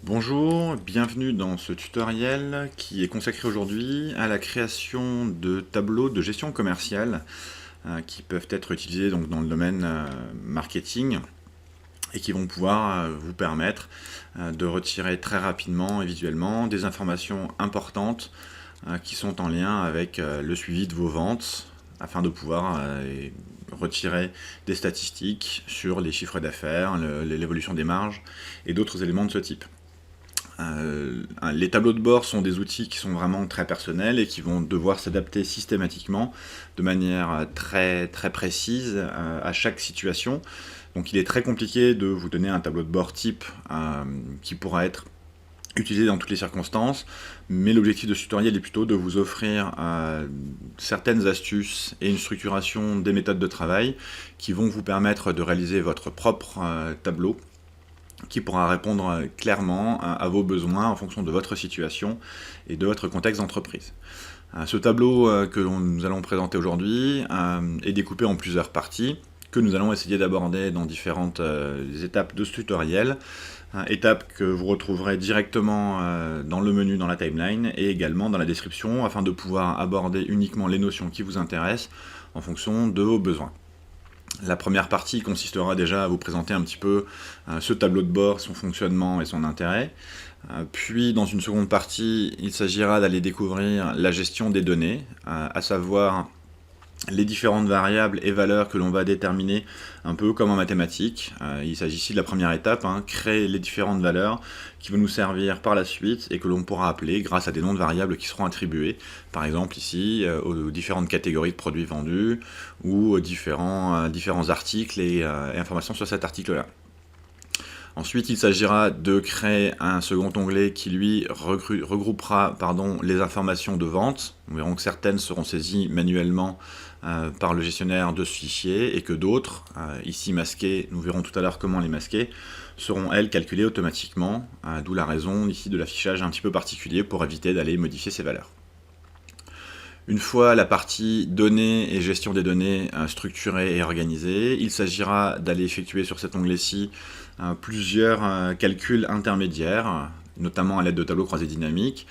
Bonjour, bienvenue dans ce tutoriel qui est consacré aujourd'hui à la création de tableaux de gestion commerciale qui peuvent être utilisés donc, dans le domaine marketing et qui vont pouvoir vous permettre de retirer très rapidement et visuellement des informations importantes qui sont en lien avec le suivi de vos ventes afin de pouvoir retirer des statistiques sur les chiffres d'affaires, l'évolution des marges et d'autres éléments de ce type. Les tableaux de bord sont des outils qui sont vraiment très personnels et qui vont devoir s'adapter systématiquement de manière très précise à chaque situation. Donc il est très compliqué de vous donner un tableau de bord type qui pourra être utilisé dans toutes les circonstances, mais l'objectif de ce tutoriel est plutôt de vous offrir certaines astuces et une structuration des méthodes de travail qui vont vous permettre de réaliser votre propre tableau qui pourra répondre clairement à vos besoins en fonction de votre situation et de votre contexte d'entreprise. Ce tableau que nous allons présenter aujourd'hui est découpé en plusieurs parties que nous allons essayer d'aborder dans différentes étapes de ce tutoriel. Étapes que vous retrouverez directement dans le menu, dans la timeline et également dans la description afin de pouvoir aborder uniquement les notions qui vous intéressent en fonction de vos besoins. La première partie consistera déjà à vous présenter un petit peu ce tableau de bord, son fonctionnement et son intérêt. Puis dans une seconde partie, il s'agira d'aller découvrir la gestion des données, à savoir les différentes variables et valeurs que l'on va déterminer un peu comme en mathématiques. Il s'agit ici de la première étape, créer les différentes valeurs qui vont nous servir par la suite et que l'on pourra appeler grâce à des noms de variables qui seront attribués, par exemple ici aux différentes catégories de produits vendus ou aux différents articles et informations sur cet article-là. Ensuite, il s'agira de créer un second onglet qui, lui, regroupera les informations de vente. Nous verrons que certaines seront saisies manuellement par le gestionnaire de ce fichier et que d'autres, ici masquées, nous verrons tout à l'heure comment les masquer, seront, elles, calculées automatiquement, d'où la raison ici de l'affichage un petit peu particulier pour éviter d'aller modifier ces valeurs. Une fois la partie données et gestion des données structurée et organisée, il s'agira d'aller effectuer sur cet onglet-ci plusieurs calculs intermédiaires, notamment à l'aide de tableaux croisés dynamiques,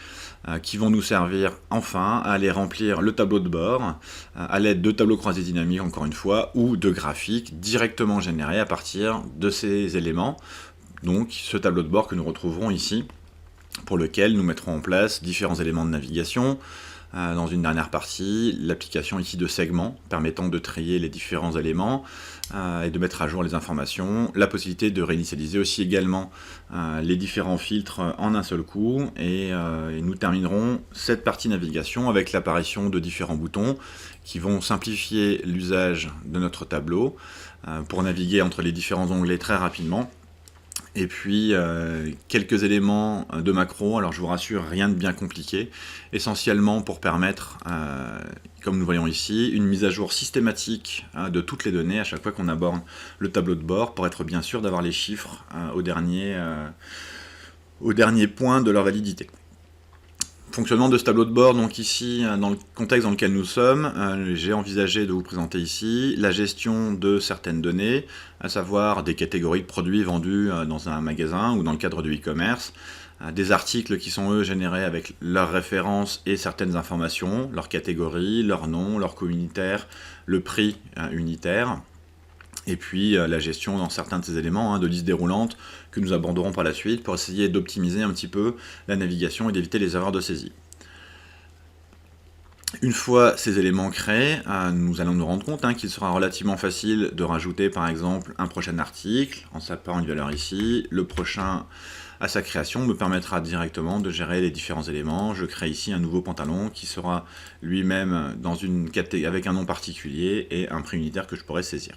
qui vont nous servir enfin à aller remplir le tableau de bord à l'aide de tableaux croisés dynamiques, encore une fois, ou de graphiques directement générés à partir de ces éléments. Donc ce tableau de bord que nous retrouverons ici, pour lequel nous mettrons en place différents éléments de navigation. Dans une dernière partie, l'application ici de segments permettant de trier les différents éléments et de mettre à jour les informations, la possibilité de réinitialiser aussi également les différents filtres en un seul coup et nous terminerons cette partie navigation avec l'apparition de différents boutons qui vont simplifier l'usage de notre tableau pour naviguer entre les différents onglets très rapidement. Et puis quelques éléments de macro, alors je vous rassure, rien de bien compliqué, essentiellement pour permettre, comme nous voyons ici, une mise à jour systématique de toutes les données à chaque fois qu'on aborde le tableau de bord, pour être bien sûr d'avoir les chiffres au dernier point de leur validité. Fonctionnement de ce tableau de bord, donc ici, dans le contexte dans lequel nous sommes, j'ai envisagé de vous présenter ici la gestion de certaines données, à savoir des catégories de produits vendus dans un magasin ou dans le cadre du e-commerce, des articles qui sont eux générés avec leurs références et certaines informations, leur catégorie, leur nom, leur coût unitaire, le prix unitaire, et puis la gestion dans certains de ces éléments de liste déroulante que nous aborderons par la suite pour essayer d'optimiser un petit peu la navigation et d'éviter les erreurs de saisie. Une fois ces éléments créés, nous allons nous rendre compte qu'il sera relativement facile de rajouter par exemple un prochain article en s'appelant une valeur ici. Le prochain à sa création me permettra directement de gérer les différents éléments. Je crée ici un nouveau pantalon qui sera lui-même avec un nom particulier et un prix unitaire que je pourrai saisir.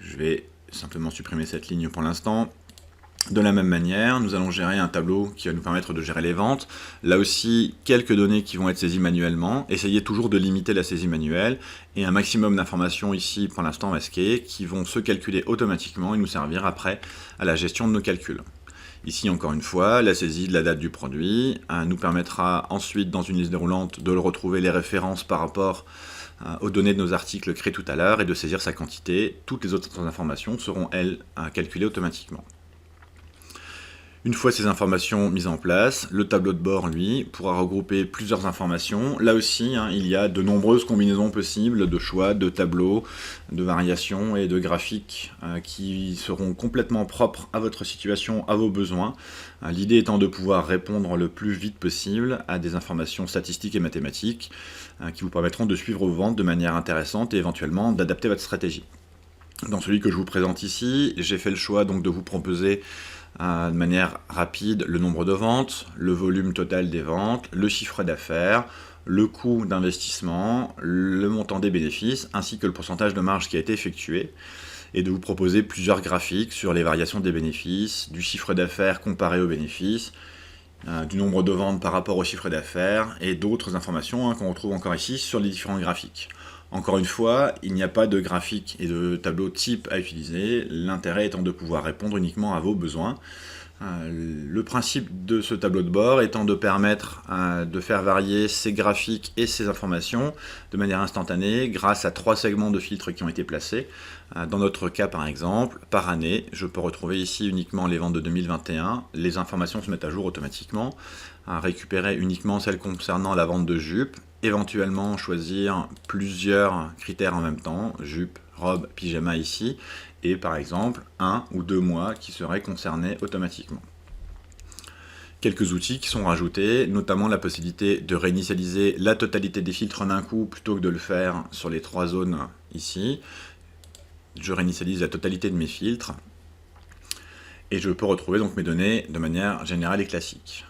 Je vais simplement supprimer cette ligne pour l'instant. De la même manière, nous allons gérer un tableau qui va nous permettre de gérer les ventes. Là aussi, quelques données qui vont être saisies manuellement. Essayez toujours de limiter la saisie manuelle et un maximum d'informations ici, pour l'instant masquées, qui vont se calculer automatiquement et nous servir après à la gestion de nos calculs. Ici, encore une fois, la saisie de la date du produit nous permettra ensuite, dans une liste déroulante, de le retrouver les références par rapport aux données de nos articles créés tout à l'heure et de saisir sa quantité. Toutes les autres informations seront, elles, calculées automatiquement. Une fois ces informations mises en place, le tableau de bord, lui, pourra regrouper plusieurs informations. Là aussi, il y a de nombreuses combinaisons possibles de choix, de tableaux, de variations et de graphiques qui seront complètement propres à votre situation, à vos besoins. L'idée étant de pouvoir répondre le plus vite possible à des informations statistiques et mathématiques qui vous permettront de suivre vos ventes de manière intéressante et éventuellement d'adapter votre stratégie. Dans celui que je vous présente ici, j'ai fait le choix donc de vous proposer de manière rapide le nombre de ventes, le volume total des ventes, le chiffre d'affaires, le coût d'investissement, le montant des bénéfices, ainsi que le pourcentage de marge qui a été effectué, et de vous proposer plusieurs graphiques sur les variations des bénéfices, du chiffre d'affaires comparé aux bénéfices, du nombre de ventes par rapport au chiffre d'affaires, et d'autres informations qu'on retrouve encore ici sur les différents graphiques. Encore une fois, il n'y a pas de graphique et de tableau type à utiliser, l'intérêt étant de pouvoir répondre uniquement à vos besoins. Le principe de ce tableau de bord étant de permettre de faire varier ces graphiques et ces informations de manière instantanée grâce à 3 segments de filtres qui ont été placés. Dans notre cas par exemple, par année, je peux retrouver ici uniquement les ventes de 2021, les informations se mettent à jour automatiquement, récupérer uniquement celles concernant la vente de jupes, éventuellement choisir plusieurs critères en même temps, jupe, robe, pyjama ici, et par exemple 1 ou 2 mois qui seraient concernés automatiquement. Quelques outils qui sont rajoutés, notamment la possibilité de réinitialiser la totalité des filtres d'un coup plutôt que de le faire sur les 3 zones ici. Je réinitialise la totalité de mes filtres et je peux retrouver donc mes données de manière générale et classique.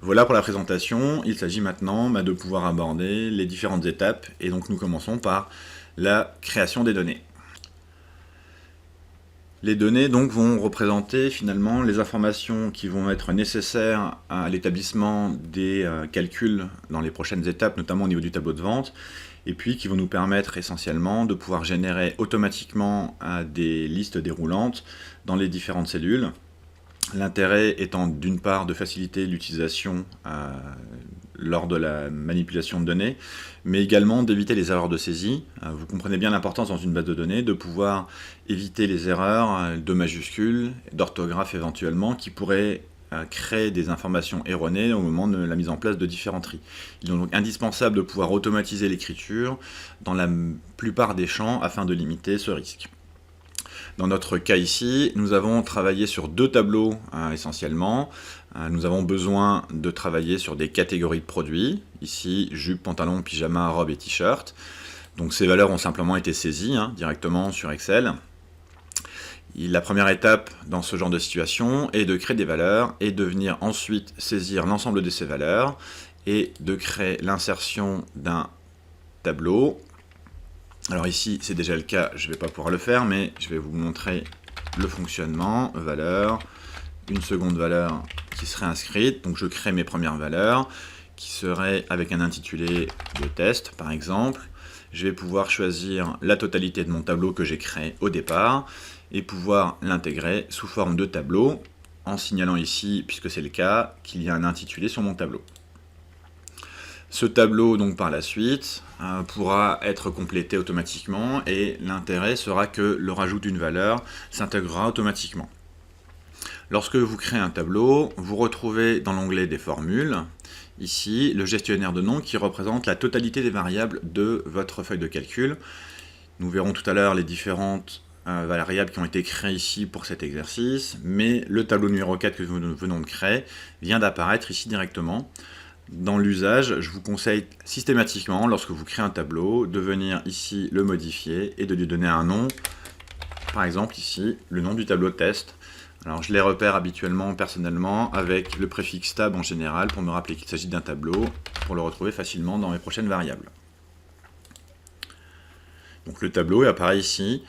Voilà pour la présentation, il s'agit maintenant de pouvoir aborder les différentes étapes et donc nous commençons par la création des données. Les données donc vont représenter finalement les informations qui vont être nécessaires à l'établissement des calculs dans les prochaines étapes, notamment au niveau du tableau de vente, et puis qui vont nous permettre essentiellement de pouvoir générer automatiquement des listes déroulantes dans les différentes cellules. L'intérêt étant d'une part de faciliter l'utilisation lors de la manipulation de données, mais également d'éviter les erreurs de saisie. Vous comprenez bien l'importance dans une base de données de pouvoir éviter les erreurs de majuscules, d'orthographe éventuellement, qui pourraient créer des informations erronées au moment de la mise en place de différents tris. Il est donc indispensable de pouvoir automatiser l'écriture dans la plupart des champs afin de limiter ce risque. Dans notre cas ici, nous avons travaillé sur 2 tableaux essentiellement. Nous avons besoin de travailler sur des catégories de produits. Ici, jupe, pantalon, pyjama, robe et t-shirt. Donc ces valeurs ont simplement été saisies directement sur Excel. La première étape dans ce genre de situation est de créer des valeurs et de venir ensuite saisir l'ensemble de ces valeurs et de créer l'insertion d'un tableau. Alors ici, c'est déjà le cas, je ne vais pas pouvoir le faire, mais je vais vous montrer le fonctionnement, valeur, une seconde valeur qui serait inscrite. Donc je crée mes premières valeurs, qui seraient avec un intitulé de test, par exemple. Je vais pouvoir choisir la totalité de mon tableau que j'ai créé au départ, et pouvoir l'intégrer sous forme de tableau, en signalant ici, puisque c'est le cas, qu'il y a un intitulé sur mon tableau. Ce tableau, donc par la suite, pourra être complété automatiquement et l'intérêt sera que le rajout d'une valeur s'intégrera automatiquement. Lorsque vous créez un tableau, vous retrouvez dans l'onglet des formules, ici, le gestionnaire de nom qui représente la totalité des variables de votre feuille de calcul. Nous verrons tout à l'heure les différentes variables qui ont été créées ici pour cet exercice, mais le tableau numéro 4 que nous venons de créer vient d'apparaître ici directement. Dans l'usage, je vous conseille systématiquement, lorsque vous créez un tableau, de venir ici le modifier et de lui donner un nom. Par exemple ici, le nom du tableau de test. Alors je les repère habituellement personnellement avec le préfixe tab en général pour me rappeler qu'il s'agit d'un tableau, pour le retrouver facilement dans mes prochaines variables. Donc le tableau apparaît ici.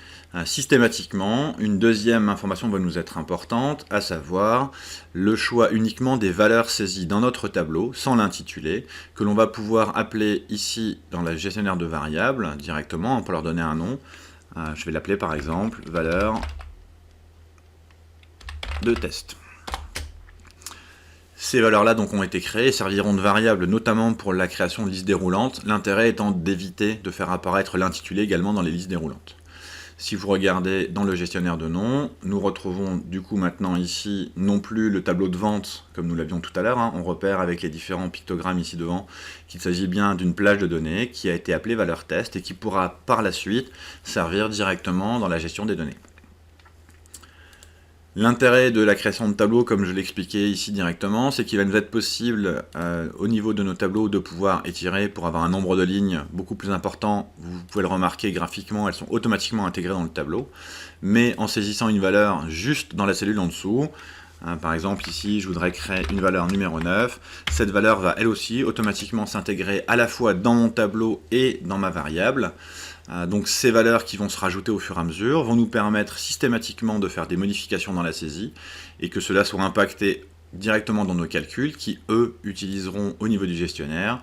Systématiquement, une deuxième information va nous être importante, à savoir le choix uniquement des valeurs saisies dans notre tableau, sans l'intitulé, que l'on va pouvoir appeler ici dans le gestionnaire de variables, directement, on peut leur donner un nom. Je vais l'appeler par exemple valeur de test. Ces valeurs-là donc ont été créées et serviront de variables notamment pour la création de listes déroulantes, l'intérêt étant d'éviter de faire apparaître l'intitulé également dans les listes déroulantes. Si vous regardez dans le gestionnaire de noms, nous retrouvons du coup maintenant ici non plus le tableau de vente comme nous l'avions tout à l'heure, on repère avec les différents pictogrammes ici devant qu'il s'agit bien d'une plage de données qui a été appelée valeur test et qui pourra par la suite servir directement dans la gestion des données. L'intérêt de la création de tableaux, comme je l'expliquais ici directement, c'est qu'il va nous être possible au niveau de nos tableaux de pouvoir étirer pour avoir un nombre de lignes beaucoup plus important. Vous pouvez le remarquer graphiquement, elles sont automatiquement intégrées dans le tableau. Mais en saisissant une valeur juste dans la cellule en dessous, par exemple ici je voudrais créer une valeur numéro 9, cette valeur va elle aussi automatiquement s'intégrer à la fois dans mon tableau et dans ma variable. Donc ces valeurs qui vont se rajouter au fur et à mesure vont nous permettre systématiquement de faire des modifications dans la saisie et que cela soit impacté directement dans nos calculs qui eux utiliseront au niveau du gestionnaire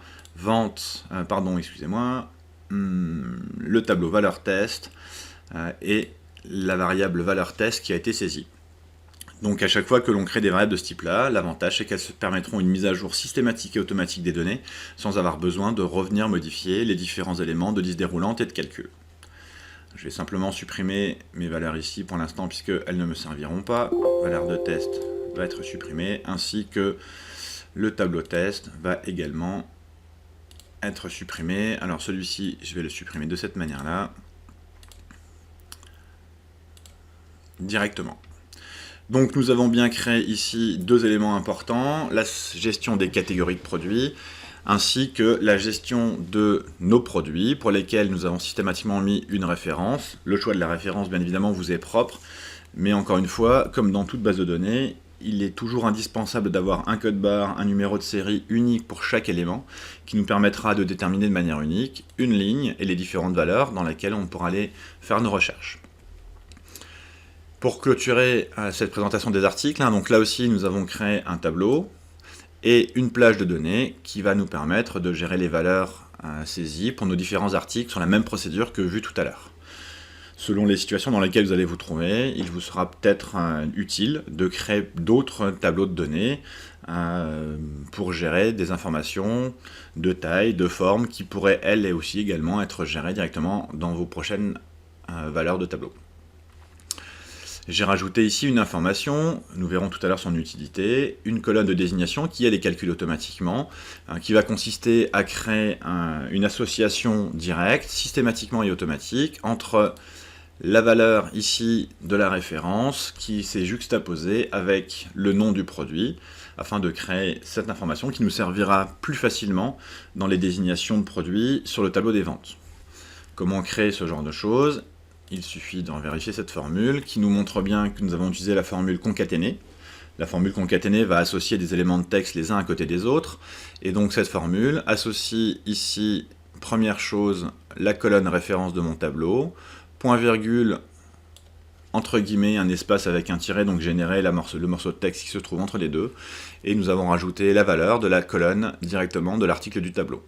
le tableau valeur test et la variable valeur test qui a été saisie. Donc à chaque fois que l'on crée des variables de ce type-là, l'avantage c'est qu'elles se permettront une mise à jour systématique et automatique des données sans avoir besoin de revenir modifier les différents éléments de liste déroulante et de calcul. Je vais simplement supprimer mes valeurs ici pour l'instant puisqu'elles ne me serviront pas. Valeur de test va être supprimée ainsi que le tableau test va également être supprimé. Alors celui-ci, je vais le supprimer de cette manière-là directement. Donc nous avons bien créé ici deux éléments importants, la gestion des catégories de produits, ainsi que la gestion de nos produits, pour lesquels nous avons systématiquement mis une référence. Le choix de la référence, bien évidemment, vous est propre, mais encore une fois, comme dans toute base de données, il est toujours indispensable d'avoir un code barre, un numéro de série unique pour chaque élément, qui nous permettra de déterminer de manière unique une ligne et les différentes valeurs dans lesquelles on pourra aller faire nos recherches. Pour clôturer cette présentation des articles, donc là aussi nous avons créé un tableau et une plage de données qui va nous permettre de gérer les valeurs saisies pour nos différents articles sur la même procédure que vue tout à l'heure. Selon les situations dans lesquelles vous allez vous trouver, il vous sera peut-être utile de créer d'autres tableaux de données pour gérer des informations de taille, de forme, qui pourraient elles aussi également être gérées directement dans vos prochaines valeurs de tableau. J'ai rajouté ici une information, nous verrons tout à l'heure son utilité, une colonne de désignation qui les calcule automatiquement, qui va consister à créer une association directe, systématiquement et automatique, entre la valeur ici de la référence qui s'est juxtaposée avec le nom du produit, afin de créer cette information qui nous servira plus facilement dans les désignations de produits sur le tableau des ventes. Comment créer ce genre de choses ? Il suffit d'en vérifier cette formule qui nous montre bien que nous avons utilisé la formule concaténée. La formule concaténée va associer des éléments de texte les uns à côté des autres. Et donc cette formule associe ici, première chose, la colonne référence de mon tableau, point virgule, entre guillemets, un espace avec un tiret, donc générer le morceau de texte qui se trouve entre les deux. Et nous avons rajouté la valeur de la colonne directement de l'article du tableau.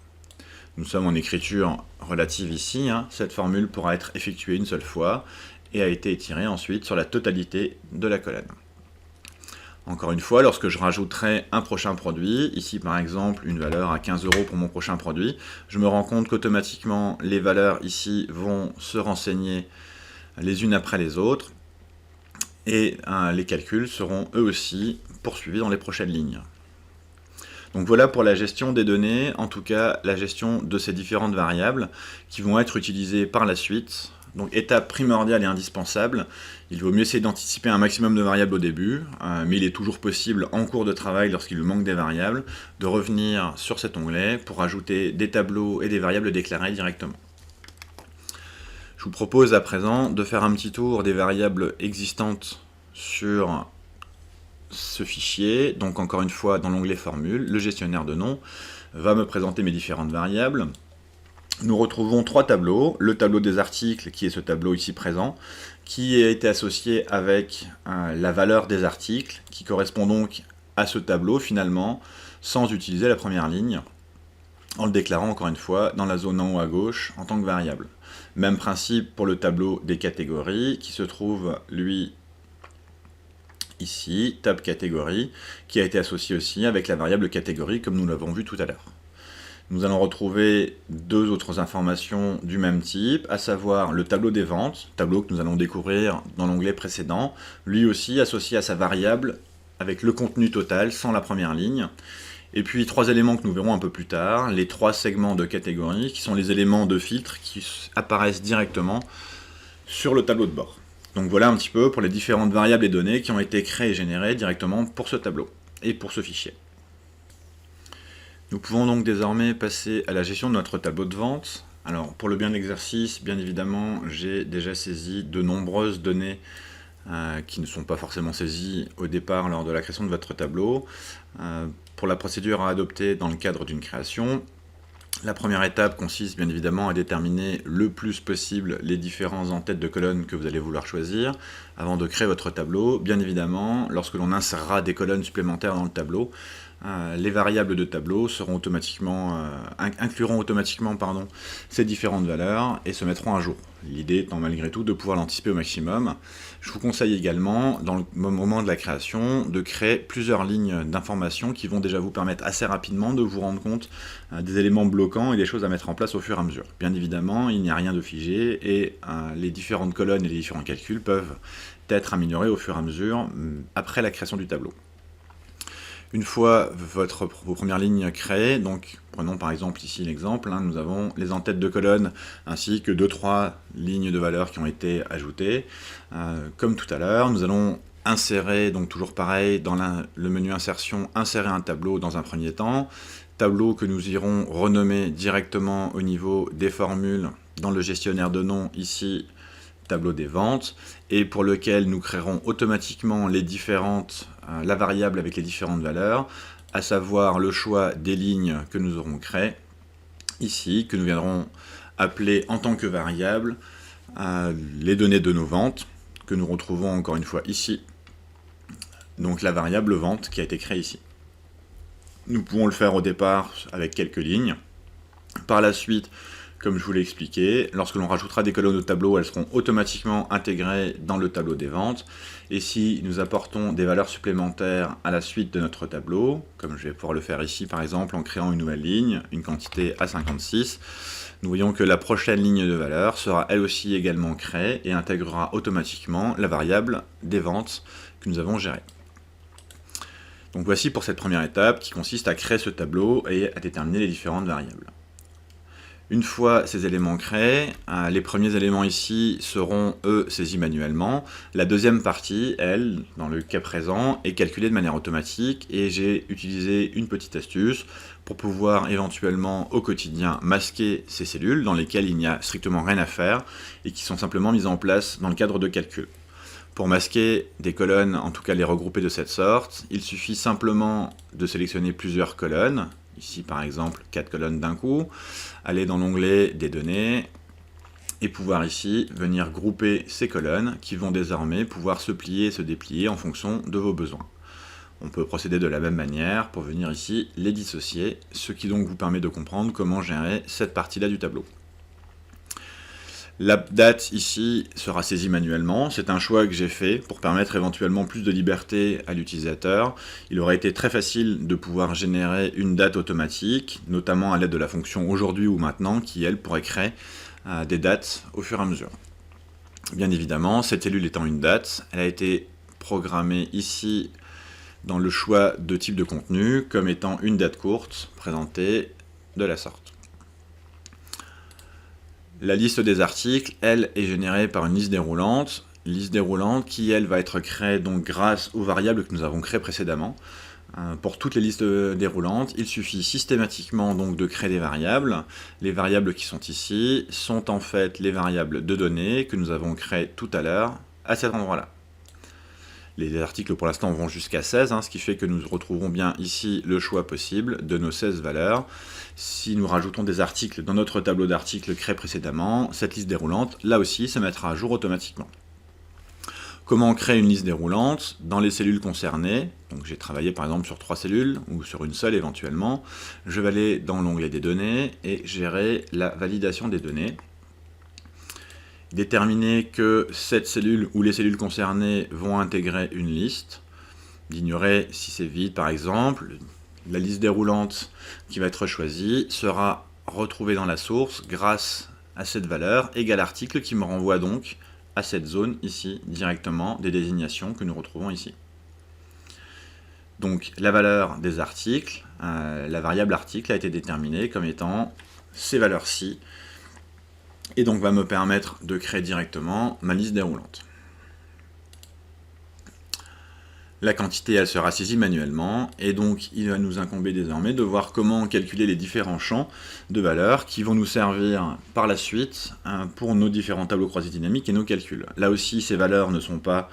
Nous sommes en écriture relative ici, cette formule pourra être effectuée une seule fois et a été étirée ensuite sur la totalité de la colonne. Encore une fois, lorsque je rajouterai un prochain produit, ici par exemple une valeur à 15 € pour mon prochain produit, je me rends compte qu'automatiquement les valeurs ici vont se renseigner les unes après les autres et les calculs seront eux aussi poursuivis dans les prochaines lignes. Donc voilà pour la gestion des données, en tout cas la gestion de ces différentes variables qui vont être utilisées par la suite. Donc étape primordiale et indispensable, il vaut mieux essayer d'anticiper un maximum de variables au début, mais il est toujours possible en cours de travail, lorsqu'il vous manque des variables, de revenir sur cet onglet pour ajouter des tableaux et des variables déclarées directement. Je vous propose à présent de faire un petit tour des variables existantes sur ce fichier. Donc encore une fois, dans l'onglet formule, le gestionnaire de noms va me présenter mes différentes variables. Nous retrouvons trois tableaux, le tableau des articles qui est ce tableau ici présent, qui a été associé avec la valeur des articles, qui correspond donc à ce tableau finalement, sans utiliser la première ligne, en le déclarant encore une fois dans la zone en haut à gauche en tant que variable. Même principe pour le tableau des catégories, qui se trouve lui ici, tab catégorie, qui a été associé aussi avec la variable catégorie comme nous l'avons vu tout à l'heure. Nous allons retrouver deux autres informations du même type, à savoir le tableau des ventes, tableau que nous allons découvrir dans l'onglet précédent, lui aussi associé à sa variable avec le contenu total sans la première ligne. Et puis trois éléments que nous verrons un peu plus tard, les trois segments de catégorie qui sont les éléments de filtre qui apparaissent directement sur le tableau de bord. Donc voilà un petit peu pour les différentes variables et données qui ont été créées et générées directement pour ce tableau et pour ce fichier. Nous pouvons donc désormais passer à la gestion de notre tableau de vente. Alors pour le bien de l'exercice, bien évidemment, j'ai déjà saisi de nombreuses données qui ne sont pas forcément saisies au départ lors de la création de votre tableau. Pour la procédure à adopter dans le cadre d'une création, la première étape consiste bien évidemment à déterminer le plus possible les différents en-têtes de colonnes que vous allez vouloir choisir avant de créer votre tableau. Bien évidemment, lorsque l'on insérera des colonnes supplémentaires dans le tableau, les variables de tableau seront incluront automatiquement ces différentes valeurs et se mettront à jour. L'idée étant malgré tout de pouvoir l'anticiper au maximum. Je vous conseille également, dans le moment de la création, de créer plusieurs lignes d'informations qui vont déjà vous permettre assez rapidement de vous rendre compte des éléments bloquants et des choses à mettre en place au fur et à mesure. Bien évidemment, il n'y a rien de figé et les différentes colonnes et les différents calculs peuvent être améliorés au fur et à mesure après la création du tableau. Une fois vos premières lignes créées, donc prenons par exemple ici l'exemple, nous avons les en-têtes de colonne ainsi que 2-3 lignes de valeurs qui ont été ajoutées. Comme tout à l'heure, nous allons insérer, donc toujours pareil, dans le menu insertion, insérer un tableau dans un premier temps, tableau que nous irons renommer directement au niveau des formules dans le gestionnaire de noms ici, tableau des ventes, et pour lequel nous créerons automatiquement la variable avec les différentes valeurs, à savoir le choix des lignes que nous aurons créées, ici, que nous viendrons appeler en tant que variable les données de nos ventes, que nous retrouvons encore une fois ici, donc la variable vente qui a été créée ici. Nous pouvons le faire au départ avec quelques lignes. Par la suite, comme je vous l'ai expliqué, lorsque l'on rajoutera des colonnes au tableau, elles seront automatiquement intégrées dans le tableau des ventes. Et si nous apportons des valeurs supplémentaires à la suite de notre tableau, comme je vais pouvoir le faire ici par exemple en créant une nouvelle ligne, une quantité A56, nous voyons que la prochaine ligne de valeur sera elle aussi également créée et intégrera automatiquement la variable des ventes que nous avons gérée. Donc voici pour cette première étape qui consiste à créer ce tableau et à déterminer les différentes variables. Une fois ces éléments créés, les premiers éléments ici seront, eux, saisis manuellement. La deuxième partie, elle, dans le cas présent, est calculée de manière automatique et j'ai utilisé une petite astuce pour pouvoir éventuellement au quotidien masquer ces cellules dans lesquelles il n'y a strictement rien à faire et qui sont simplement mises en place dans le cadre de calcul. Pour masquer des colonnes, en tout cas les regrouper de cette sorte, il suffit simplement de sélectionner plusieurs colonnes, ici par exemple 4 colonnes d'un coup, aller dans l'onglet des données et pouvoir ici venir grouper ces colonnes qui vont désormais pouvoir se plier et se déplier en fonction de vos besoins. On peut procéder de la même manière pour venir ici les dissocier, ce qui donc vous permet de comprendre comment gérer cette partie-là du tableau. La date ici sera saisie manuellement, c'est un choix que j'ai fait pour permettre éventuellement plus de liberté à l'utilisateur. Il aurait été très facile de pouvoir générer une date automatique, notamment à l'aide de la fonction aujourd'hui ou maintenant, qui elle pourrait créer des dates au fur et à mesure. Bien évidemment, cette cellule étant une date, elle a été programmée ici dans le choix de type de contenu comme étant une date courte présentée de la sorte. La liste des articles, elle, est générée par une liste déroulante qui, elle, va être créée donc grâce aux variables que nous avons créées précédemment. Pour toutes les listes déroulantes, il suffit systématiquement donc de créer des variables. Les variables qui sont ici sont en fait les variables de données que nous avons créées tout à l'heure à cet endroit-là. Les articles pour l'instant vont jusqu'à 16, ce qui fait que nous retrouverons bien ici le choix possible de nos 16 valeurs. Si nous rajoutons des articles dans notre tableau d'articles créé précédemment, cette liste déroulante, là aussi, se mettra à jour automatiquement. Comment créer une liste déroulante? Dans les cellules concernées, donc j'ai travaillé par exemple sur 3 cellules, ou sur une seule éventuellement, je vais aller dans l'onglet des données et gérer la validation des données. Déterminer que cette cellule ou les cellules concernées vont intégrer une liste, d'ignorer si c'est vide par exemple, la liste déroulante qui va être choisie sera retrouvée dans la source grâce à cette valeur égale article qui me renvoie donc à cette zone ici directement des désignations que nous retrouvons ici. Donc la valeur des articles, la variable article a été déterminée comme étant ces valeurs-ci et donc va me permettre de créer directement ma liste déroulante. La quantité, elle sera saisie manuellement, et donc il va nous incomber désormais de voir comment calculer les différents champs de valeurs qui vont nous servir par la suite pour nos différents tableaux croisés dynamiques et nos calculs. Là aussi, ces valeurs ne sont pas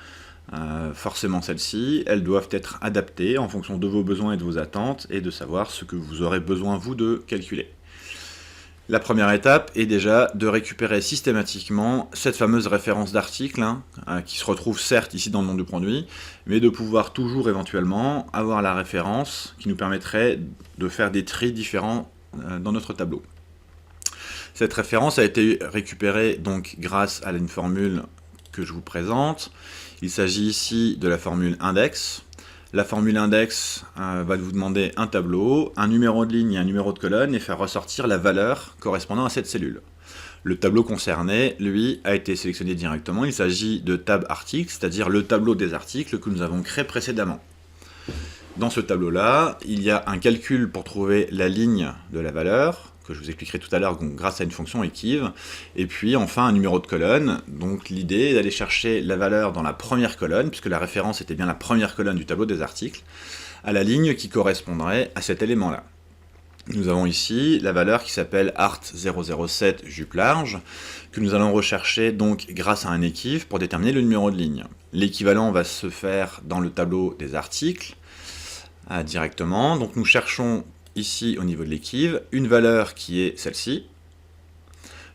forcément celles-ci, elles doivent être adaptées en fonction de vos besoins et de vos attentes, et de savoir ce que vous aurez besoin, vous, de calculer. La première étape est déjà de récupérer systématiquement cette fameuse référence d'article, qui se retrouve certes ici dans le nom du produit, mais de pouvoir toujours éventuellement avoir la référence qui nous permettrait de faire des tris différents dans notre tableau. Cette référence a été récupérée donc grâce à une formule que je vous présente. Il s'agit ici de la formule index. La formule index va vous demander un tableau, un numéro de ligne et un numéro de colonne et faire ressortir la valeur correspondant à cette cellule. Le tableau concerné, lui, a été sélectionné directement. Il s'agit de tab article, c'est-à-dire le tableau des articles que nous avons créé précédemment. Dans ce tableau-là, il y a un calcul pour trouver la ligne de la valeur, que je vous expliquerai tout à l'heure grâce à une fonction equiv, et puis enfin un numéro de colonne. Donc l'idée est d'aller chercher la valeur dans la première colonne, puisque la référence était bien la première colonne du tableau des articles, à la ligne qui correspondrait à cet élément-là. Nous avons ici la valeur qui s'appelle art007 jupe large, que nous allons rechercher donc grâce à un equiv pour déterminer le numéro de ligne. L'équivalent va se faire dans le tableau des articles, directement. Donc nous cherchons ici au niveau de l'équiv une valeur qui est celle-ci,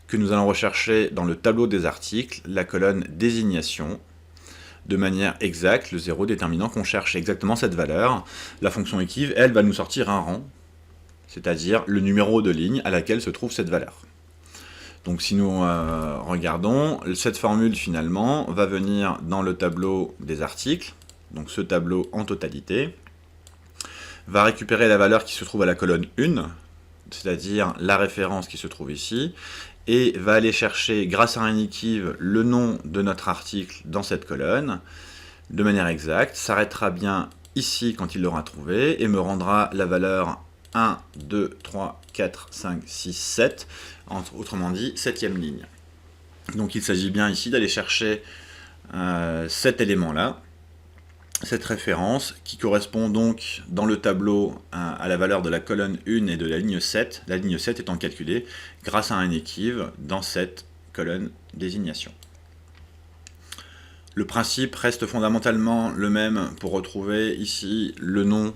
que nous allons rechercher dans le tableau des articles, la colonne désignation, de manière exacte, le 0 déterminant qu'on cherche exactement cette valeur. La fonction equiv, elle, va nous sortir un rang, c'est-à-dire le numéro de ligne à laquelle se trouve cette valeur. Donc si nous regardons, cette formule finalement va venir dans le tableau des articles, donc ce tableau en totalité, va récupérer la valeur qui se trouve à la colonne 1, c'est-à-dire la référence qui se trouve ici, et va aller chercher, grâce à un equiv, le nom de notre article dans cette colonne, de manière exacte, s'arrêtera bien ici quand il l'aura trouvé, et me rendra la valeur 1, 2, 3, 4, 5, 6, 7, autrement dit, 7e ligne. Donc il s'agit bien ici d'aller chercher cet élément-là, cette référence qui correspond donc dans le tableau à la valeur de la colonne 1 et de la ligne 7 étant calculée grâce à un equiv dans cette colonne désignation. Le principe reste fondamentalement le même pour retrouver ici le nom,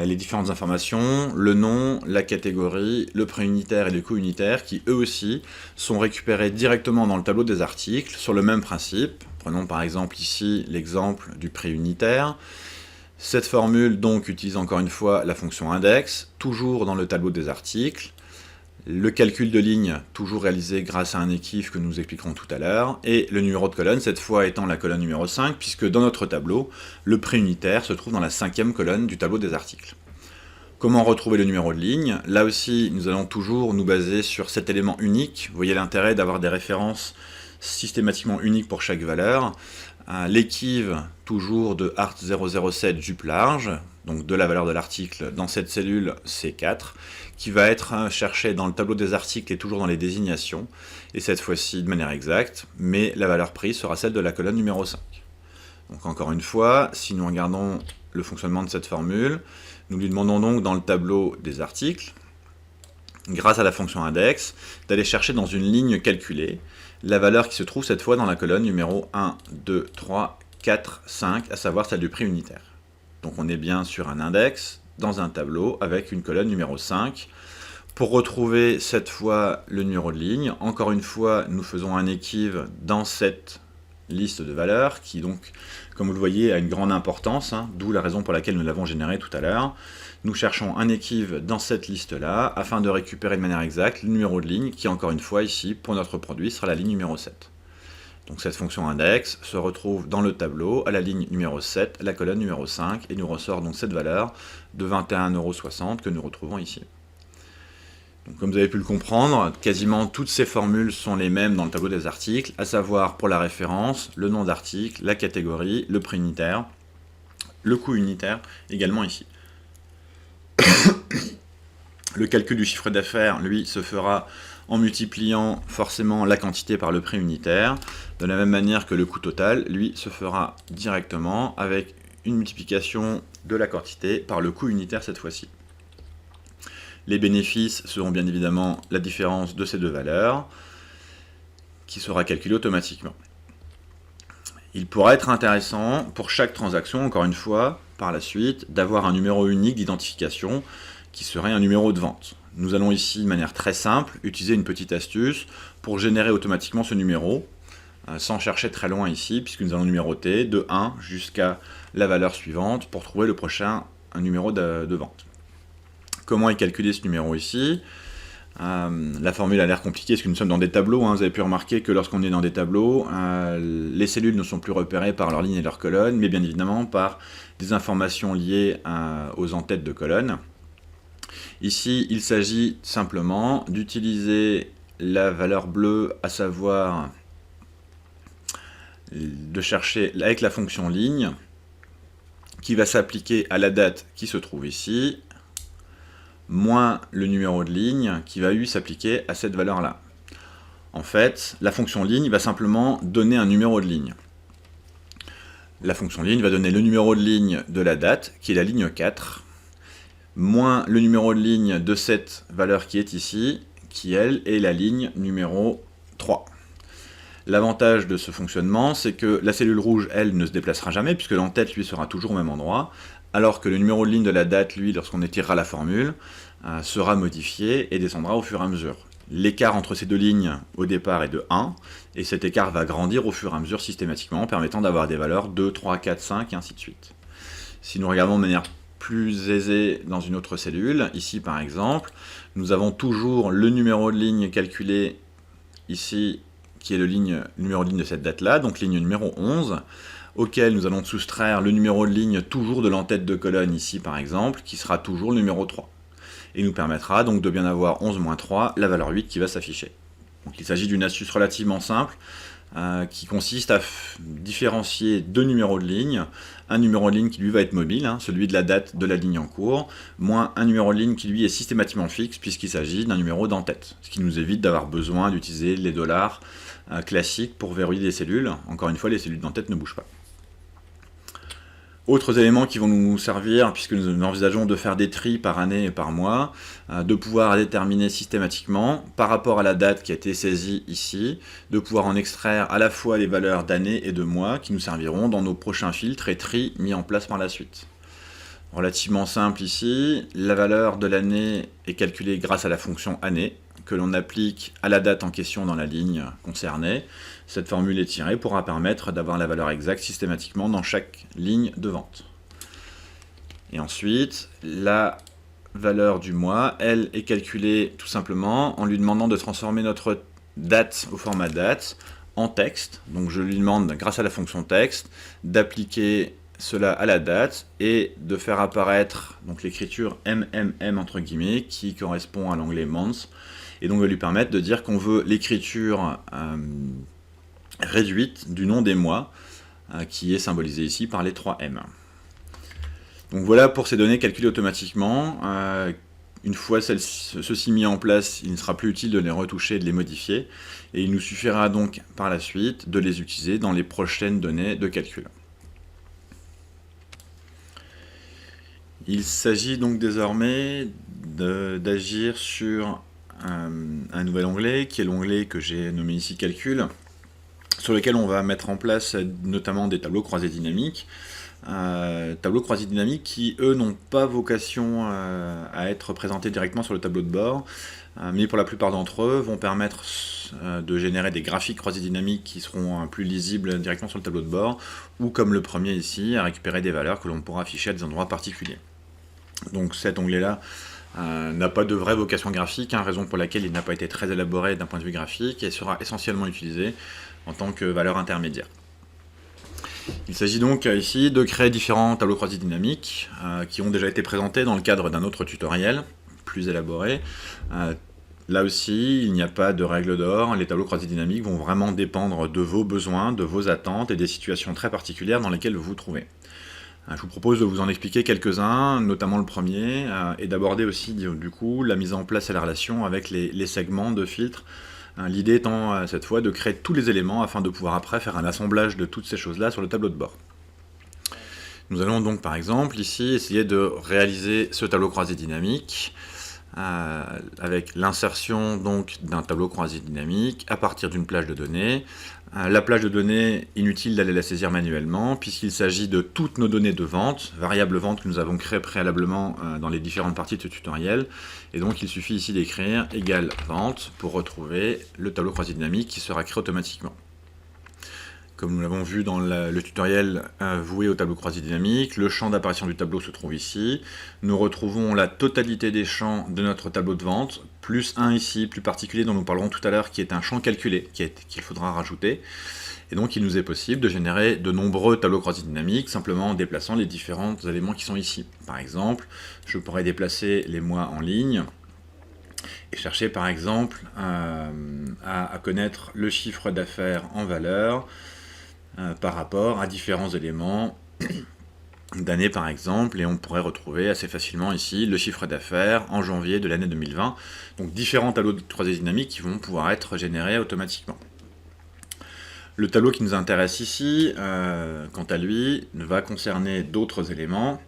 les différentes informations, le nom, la catégorie, le préunitaire et le co-unitaire qui eux aussi sont récupérés directement dans le tableau des articles sur le même principe. Prenons par exemple ici l'exemple du préunitaire. Cette formule donc utilise encore une fois la fonction index, toujours dans le tableau des articles. Le calcul de ligne, toujours réalisé grâce à un equiv que nous expliquerons tout à l'heure, et le numéro de colonne, cette fois étant la colonne numéro 5, puisque dans notre tableau, le préunitaire se trouve dans la 5e colonne du tableau des articles. Comment retrouver le numéro de ligne? Là aussi, nous allons toujours nous baser sur cet élément unique. Vous voyez l'intérêt d'avoir des références systématiquement uniques pour chaque valeur. L'équiv, toujours de art007 jupe large, donc de la valeur de l'article dans cette cellule C4, qui va être cherchée dans le tableau des articles et toujours dans les désignations, et cette fois-ci de manière exacte, mais la valeur prise sera celle de la colonne numéro 5. Donc encore une fois, si nous regardons le fonctionnement de cette formule, nous lui demandons donc dans le tableau des articles, grâce à la fonction index, d'aller chercher dans une ligne calculée la valeur qui se trouve cette fois dans la colonne numéro 1, 2, 3, 4, 5, à savoir celle du prix unitaire. Donc on est bien sur un index dans un tableau avec une colonne numéro 5. Pour retrouver cette fois le numéro de ligne, encore une fois, nous faisons un equiv dans cette liste de valeurs qui donc, comme vous le voyez, a une grande importance, d'où la raison pour laquelle nous l'avons généré tout à l'heure. Nous cherchons un equiv dans cette liste-là afin de récupérer de manière exacte le numéro de ligne qui, encore une fois, ici, pour notre produit, sera la ligne numéro 7. Donc cette fonction index se retrouve dans le tableau à la ligne numéro 7, la colonne numéro 5, et nous ressort donc cette valeur de 21,60 € que nous retrouvons ici. Donc, comme vous avez pu le comprendre, quasiment toutes ces formules sont les mêmes dans le tableau des articles, à savoir pour la référence, le nom d'article, la catégorie, le prix unitaire, le coût unitaire, également ici. Le calcul du chiffre d'affaires, lui, se fera en multipliant forcément la quantité par le prix unitaire, de la même manière que le coût total, lui, se fera directement avec une multiplication de la quantité par le coût unitaire cette fois-ci. Les bénéfices seront bien évidemment la différence de ces deux valeurs, qui sera calculée automatiquement. Il pourra être intéressant pour chaque transaction, encore une fois, par la suite, d'avoir un numéro unique d'identification qui serait un numéro de vente. Nous allons ici, de manière très simple, utiliser une petite astuce pour générer automatiquement ce numéro, sans chercher très loin ici, puisque nous allons numéroter de 1 jusqu'à la valeur suivante pour trouver le prochain numéro de vente. Comment est calculé ce numéro ici? La formule a l'air compliquée parce que nous sommes dans des tableaux. Vous avez pu remarquer que lorsqu'on est dans des tableaux, les cellules ne sont plus repérées par leurs lignes et leurs colonnes, mais bien évidemment par des informations liées aux en-têtes de colonnes. Ici, il s'agit simplement d'utiliser la valeur bleue, à savoir de chercher avec la fonction ligne, qui va s'appliquer à la date qui se trouve ici, moins le numéro de ligne qui va lui s'appliquer à cette valeur-là. En fait, la fonction ligne va simplement donner un numéro de ligne. La fonction ligne va donner le numéro de ligne de la date, qui est la ligne 4, moins le numéro de ligne de cette valeur qui est ici, qui elle est la ligne numéro 3. L'avantage de ce fonctionnement, c'est que la cellule rouge, elle, ne se déplacera jamais, puisque l'en-tête, lui, sera toujours au même endroit, alors que le numéro de ligne de la date, lui, lorsqu'on étirera la formule, sera modifié et descendra au fur et à mesure. L'écart entre ces deux lignes, au départ, est de 1, et cet écart va grandir au fur et à mesure systématiquement, permettant d'avoir des valeurs 2, 3, 4, 5, et ainsi de suite. Si nous regardons de manière plus aisée dans une autre cellule, ici par exemple, nous avons toujours le numéro de ligne calculé ici, qui est le numéro de ligne de cette date-là, donc ligne numéro 11, auquel nous allons soustraire le numéro de ligne toujours de l'en-tête de colonne ici par exemple, qui sera toujours le numéro 3. Et nous permettra donc de bien avoir 11 moins 3, la valeur 8 qui va s'afficher. Donc il s'agit d'une astuce relativement simple, qui consiste à différencier deux numéros de ligne, un numéro de ligne qui lui va être mobile, celui de la date de la ligne en cours, moins un numéro de ligne qui lui est systématiquement fixe puisqu'il s'agit d'un numéro d'en-tête, ce qui nous évite d'avoir besoin d'utiliser les dollars classiques pour verrouiller des cellules. Encore une fois, les cellules d'en-tête ne bougent pas. Autres éléments qui vont nous servir, puisque nous envisageons de faire des tris par année et par mois, de pouvoir déterminer systématiquement, par rapport à la date qui a été saisie ici, de pouvoir en extraire à la fois les valeurs d'année et de mois qui nous serviront dans nos prochains filtres et tris mis en place par la suite. Relativement simple ici, la valeur de l'année est calculée grâce à la fonction année, que l'on applique à la date en question dans la ligne concernée. Cette formule étirée pourra permettre d'avoir la valeur exacte systématiquement dans chaque ligne de vente. Et ensuite, la valeur du mois, elle, est calculée tout simplement en lui demandant de transformer notre date au format date en texte. Donc je lui demande, grâce à la fonction texte, d'appliquer cela à la date et de faire apparaître l'écriture MMM entre guillemets qui correspond à l'onglet months, et donc va lui permettre de dire qu'on veut l'écriture réduite du nom des mois, qui est symbolisée ici par les 3 M. Donc voilà pour ces données calculées automatiquement. Une fois ceci mis en place, il ne sera plus utile de les retoucher et de les modifier, et il nous suffira donc par la suite de les utiliser dans les prochaines données de calcul. Il s'agit donc désormais d'agir sur un nouvel onglet, qui est l'onglet que j'ai nommé ici Calcul, sur lequel on va mettre en place notamment des tableaux croisés dynamiques. Tableaux croisés dynamiques qui, eux, n'ont pas vocation à être présentés directement sur le tableau de bord, mais pour la plupart d'entre eux vont permettre de générer des graphiques croisés dynamiques qui seront plus lisibles directement sur le tableau de bord, ou comme le premier ici, à récupérer des valeurs que l'on pourra afficher à des endroits particuliers. Donc cet onglet-là n'a pas de vraie vocation graphique, raison pour laquelle il n'a pas été très élaboré d'un point de vue graphique, et sera essentiellement utilisé en tant que valeur intermédiaire. Il s'agit donc ici de créer différents tableaux croisés dynamiques qui ont déjà été présentés dans le cadre d'un autre tutoriel plus élaboré. Là aussi, il n'y a pas de règle d'or. Les tableaux croisés dynamiques vont vraiment dépendre de vos besoins, de vos attentes et des situations très particulières dans lesquelles vous vous trouvez. Je vous propose de vous en expliquer quelques-uns, notamment le premier, et d'aborder aussi du coup la mise en place et la relation avec les segments de filtres. L'idée étant cette fois de créer tous les éléments afin de pouvoir après faire un assemblage de toutes ces choses-là sur le tableau de bord. Nous allons donc par exemple ici essayer de réaliser ce tableau croisé dynamique avec l'insertion donc d'un tableau croisé dynamique à partir d'une plage de données. La plage de données, inutile d'aller la saisir manuellement puisqu'il s'agit de toutes nos données de vente, variables vente que nous avons créées préalablement dans les différentes parties de ce tutoriel. Et donc il suffit ici d'écrire égale vente pour retrouver le tableau croisé dynamique qui sera créé automatiquement. Comme nous l'avons vu dans le tutoriel voué au tableau croisé dynamique, le champ d'apparition du tableau se trouve ici. Nous retrouvons la totalité des champs de notre tableau de vente, plus un ici, plus particulier dont nous parlerons tout à l'heure, qui est un champ calculé, qu'il faudra rajouter. Et donc il nous est possible de générer de nombreux tableaux croisés dynamiques, simplement en déplaçant les différents éléments qui sont ici. Par exemple, je pourrais déplacer les mois en ligne, et chercher par exemple à connaître le chiffre d'affaires en valeur, par rapport à différents éléments d'année par exemple, et on pourrait retrouver assez facilement ici le chiffre d'affaires en janvier de l'année 2020, donc différents tableaux de croisés dynamiques qui vont pouvoir être générés automatiquement. Le tableau qui nous intéresse ici, quant à lui, va concerner d'autres éléments,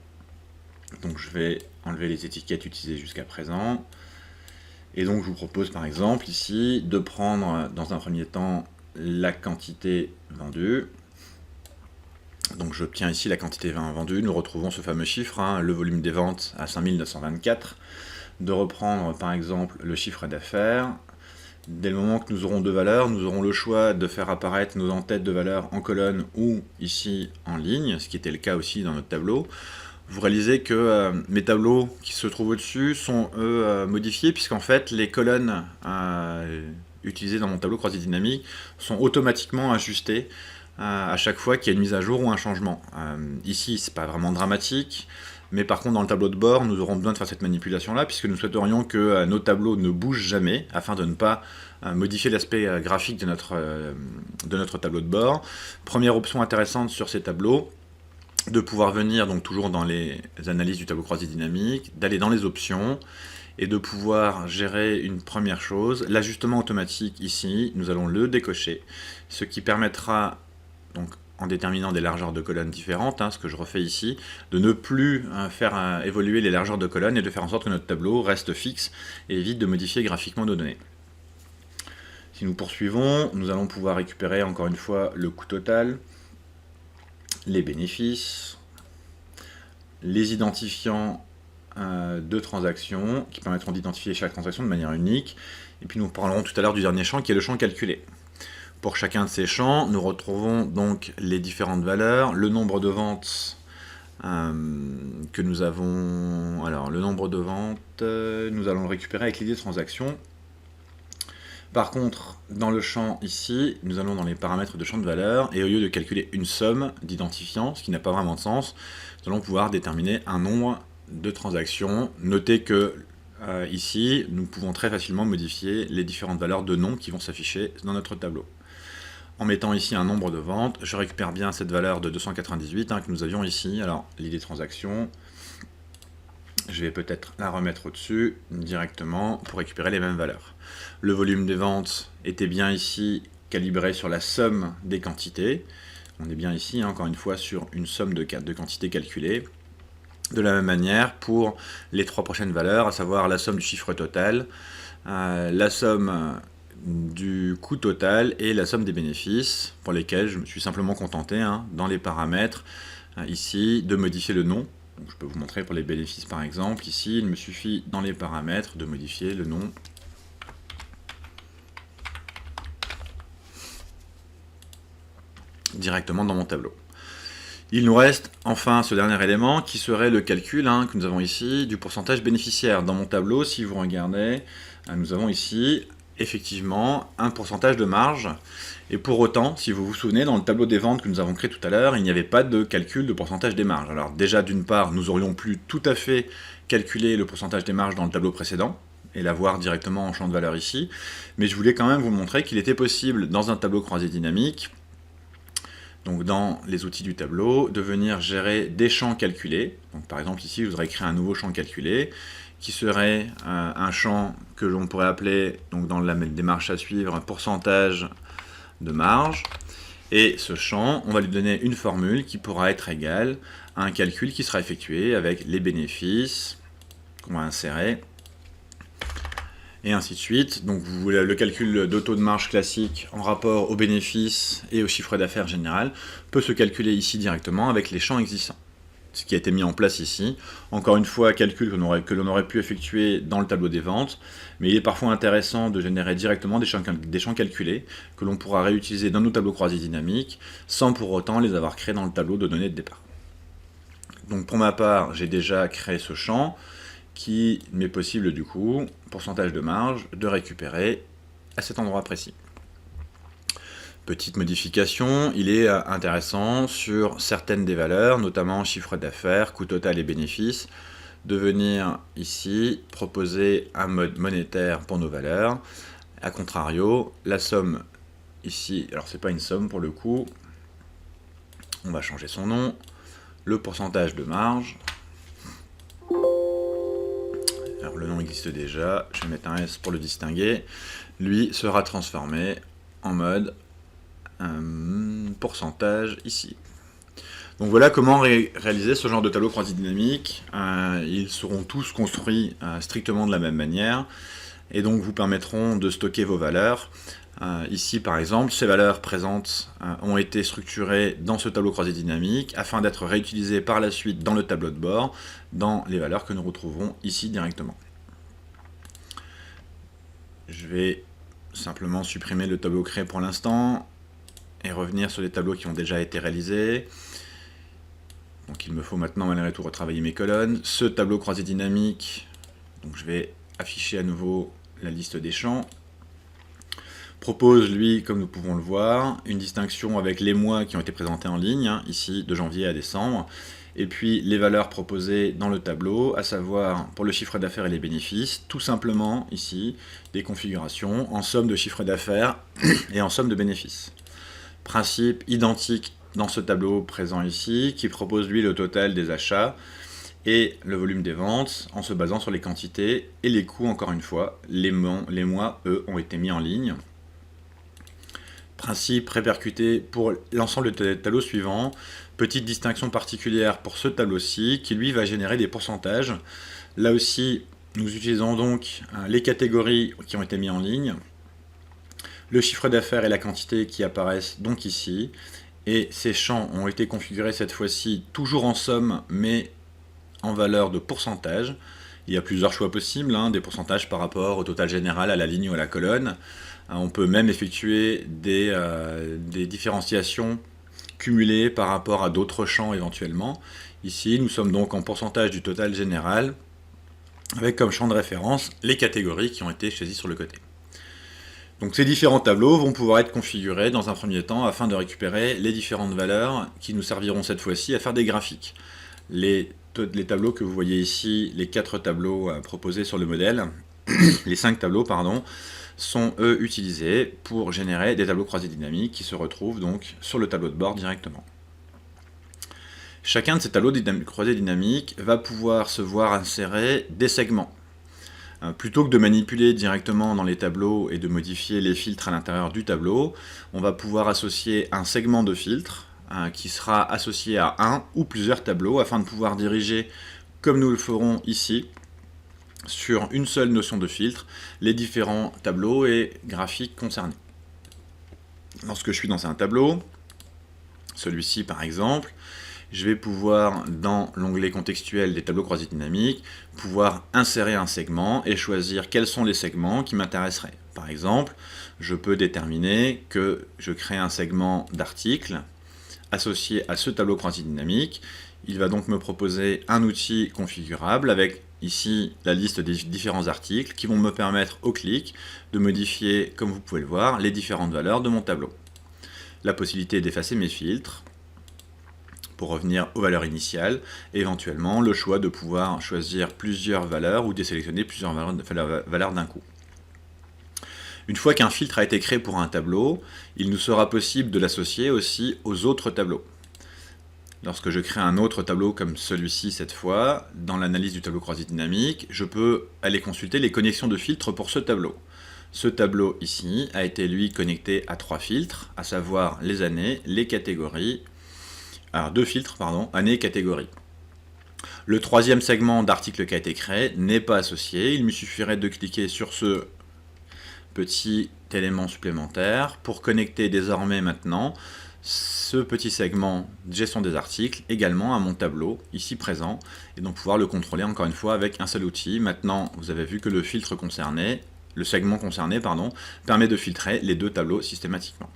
donc je vais enlever les étiquettes utilisées jusqu'à présent, et donc je vous propose par exemple ici de prendre dans un premier temps la quantité vendue. Donc j'obtiens ici la quantité vendue, nous retrouvons ce fameux chiffre, le volume des ventes à 5924, de reprendre par exemple le chiffre d'affaires. Dès le moment que nous aurons deux valeurs, nous aurons le choix de faire apparaître nos en-têtes de valeurs en colonne ou ici en ligne, ce qui était le cas aussi dans notre tableau. Vous réalisez que mes tableaux qui se trouvent au-dessus sont eux modifiés, puisqu'en fait les colonnes utilisées dans mon tableau croisé dynamique sont automatiquement ajustées à chaque fois qu'il y a une mise à jour ou un changement. Ici, c'est pas vraiment dramatique, mais par contre dans le tableau de bord, nous aurons besoin de faire cette manipulation-là, puisque nous souhaiterions que nos tableaux ne bougent jamais, afin de ne pas modifier l'aspect graphique de notre tableau de bord. Première option intéressante sur ces tableaux, de pouvoir venir, donc toujours dans les analyses du tableau croisé dynamique, d'aller dans les options, et de pouvoir gérer une première chose, l'ajustement automatique ici, nous allons le décocher, ce qui permettra, donc en déterminant des largeurs de colonnes différentes, ce que je refais ici, de ne plus faire évoluer les largeurs de colonnes et de faire en sorte que notre tableau reste fixe et évite de modifier graphiquement nos données. Si nous poursuivons, nous allons pouvoir récupérer encore une fois le coût total, les bénéfices, les identifiants de transactions qui permettront d'identifier chaque transaction de manière unique, et puis nous parlerons tout à l'heure du dernier champ qui est le champ calculé. Pour chacun de ces champs, nous retrouvons donc les différentes valeurs, le nombre de ventes que nous avons. Alors, le nombre de ventes, nous allons le récupérer avec l'idée de transaction. Par contre, dans le champ ici, nous allons dans les paramètres de champ de valeur, et au lieu de calculer une somme d'identifiants, ce qui n'a pas vraiment de sens, nous allons pouvoir déterminer un nombre de transactions. Notez que ici, nous pouvons très facilement modifier les différentes valeurs de noms qui vont s'afficher dans notre tableau. En mettant ici un nombre de ventes, je récupère bien cette valeur de 298 que nous avions ici. Alors, l'idée transaction, je vais peut-être la remettre au-dessus directement pour récupérer les mêmes valeurs. Le volume des ventes était bien ici calibré sur la somme des quantités. On est bien ici, encore une fois, sur une somme de quantités calculées. De la même manière, pour les trois prochaines valeurs, à savoir la somme du chiffre total, la somme du coût total et la somme des bénéfices, pour lesquels je me suis simplement contenté, dans les paramètres, ici, de modifier le nom. Donc, je peux vous montrer pour les bénéfices par exemple, ici, il me suffit dans les paramètres de modifier le nom directement dans mon tableau. Il nous reste enfin ce dernier élément qui serait le calcul que nous avons ici du pourcentage bénéficiaire. Dans mon tableau, si vous regardez, nous avons ici effectivement un pourcentage de marge. Et pour autant, si vous vous souvenez, dans le tableau des ventes que nous avons créé tout à l'heure, il n'y avait pas de calcul de pourcentage des marges. Alors déjà, d'une part, nous aurions pu tout à fait calculer le pourcentage des marges dans le tableau précédent, et l'avoir directement en champ de valeur ici, mais je voulais quand même vous montrer qu'il était possible, dans un tableau croisé dynamique, donc dans les outils du tableau, de venir gérer des champs calculés. Donc par exemple ici, je voudrais créer un nouveau champ calculé, qui serait un champ que l'on pourrait appeler, donc dans la démarche à suivre, un pourcentage de marge. Et ce champ, on va lui donner une formule qui pourra être égale à un calcul qui sera effectué avec les bénéfices qu'on va insérer, et ainsi de suite. Donc vous voulez le calcul de taux de marge classique en rapport aux bénéfices et au chiffre d'affaires général peut se calculer ici directement avec les champs existants. Ce qui a été mis en place ici. Encore une fois, calcul que l'on aurait pu effectuer dans le tableau des ventes, mais il est parfois intéressant de générer directement des champs calculés que l'on pourra réutiliser dans nos tableaux croisés dynamiques sans pour autant les avoir créés dans le tableau de données de départ. Donc pour ma part, j'ai déjà créé ce champ qui m'est possible du coup, pourcentage de marge, de récupérer à cet endroit précis. Petite modification, il est intéressant sur certaines des valeurs, notamment chiffre d'affaires, coût total et bénéfices, de venir ici proposer un mode monétaire pour nos valeurs. A contrario, la somme ici, alors c'est pas une somme pour le coup, on va changer son nom, le pourcentage de marge. Alors le nom existe déjà, je vais mettre un S pour le distinguer. Lui sera transformé en mode pourcentage ici. Donc voilà comment réaliser ce genre de tableau croisé dynamique. Ils seront tous construits strictement de la même manière et donc vous permettront de stocker vos valeurs. Ici par exemple, ces valeurs présentes ont été structurées dans ce tableau croisé dynamique afin d'être réutilisées par la suite dans le tableau de bord, dans les valeurs que nous retrouverons ici directement. Je vais simplement supprimer le tableau créé pour l'instant et revenir sur les tableaux qui ont déjà été réalisés. Donc il me faut maintenant malgré tout retravailler mes colonnes. Ce tableau croisé dynamique, donc je vais afficher à nouveau la liste des champs, propose lui, comme nous pouvons le voir, une distinction avec les mois qui ont été présentés en ligne, ici de janvier à décembre, et puis les valeurs proposées dans le tableau, à savoir pour le chiffre d'affaires et les bénéfices, tout simplement ici des configurations en somme de chiffre d'affaires et en somme de bénéfices. Principe identique dans ce tableau présent ici, qui propose lui le total des achats et le volume des ventes en se basant sur les quantités et les coûts encore une fois. Les mois, eux, ont été mis en ligne. Principe répercuté pour l'ensemble des tableaux suivants. Petite distinction particulière pour ce tableau-ci qui lui va générer des pourcentages. Là aussi, nous utilisons donc les catégories qui ont été mises en ligne, le chiffre d'affaires et la quantité qui apparaissent donc ici. Et ces champs ont été configurés cette fois-ci toujours en somme, mais en valeur de pourcentage. Il y a plusieurs choix possibles, des pourcentages par rapport au total général, à la ligne ou à la colonne. On peut même effectuer des différenciations cumulées par rapport à d'autres champs éventuellement. Ici, nous sommes donc en pourcentage du total général, avec comme champ de référence les catégories qui ont été choisies sur le côté. Donc ces différents tableaux vont pouvoir être configurés dans un premier temps afin de récupérer les différentes valeurs qui nous serviront cette fois-ci à faire des graphiques. Les tableaux que vous voyez ici, les 4 tableaux proposés sur le modèle, les 5 tableaux, pardon, sont eux utilisés pour générer des tableaux croisés dynamiques qui se retrouvent donc sur le tableau de bord directement. Chacun de ces tableaux croisés dynamiques va pouvoir se voir insérer des segments. Plutôt que de manipuler directement dans les tableaux et de modifier les filtres à l'intérieur du tableau, on va pouvoir associer un segment de filtre qui sera associé à un ou plusieurs tableaux afin de pouvoir diriger, comme nous le ferons ici, sur une seule notion de filtre, les différents tableaux et graphiques concernés. Lorsque je suis dans un tableau, celui-ci par exemple, je vais pouvoir, dans l'onglet contextuel des tableaux croisés dynamiques, pouvoir insérer un segment et choisir quels sont les segments qui m'intéresseraient. Par exemple, je peux déterminer que je crée un segment d'article associé à ce tableau croisé dynamique. Il va donc me proposer un outil configurable avec ici la liste des différents articles qui vont me permettre au clic de modifier, comme vous pouvez le voir, les différentes valeurs de mon tableau. La possibilité d'effacer mes filtres pour revenir aux valeurs initiales, et éventuellement le choix de pouvoir choisir plusieurs valeurs ou désélectionner plusieurs valeurs d'un coup. Une fois qu'un filtre a été créé pour un tableau, il nous sera possible de l'associer aussi aux autres tableaux. Lorsque je crée un autre tableau comme celui-ci cette fois, dans l'analyse du tableau croisé dynamique, je peux aller consulter les connexions de filtres pour ce tableau. Ce tableau ici a été lui connecté à 3 filtres, à savoir les années, les catégories, alors 2 filtres, pardon, années et catégories. Le troisième segment d'article qui a été créé n'est pas associé, il me suffirait de cliquer sur ce petit élément supplémentaire pour connecter désormais maintenant ce petit segment de gestion des articles également à mon tableau ici présent et donc pouvoir le contrôler encore une fois avec un seul outil. Maintenant vous avez vu que le filtre concerné, le segment concerné pardon, permet de filtrer les deux tableaux systématiquement.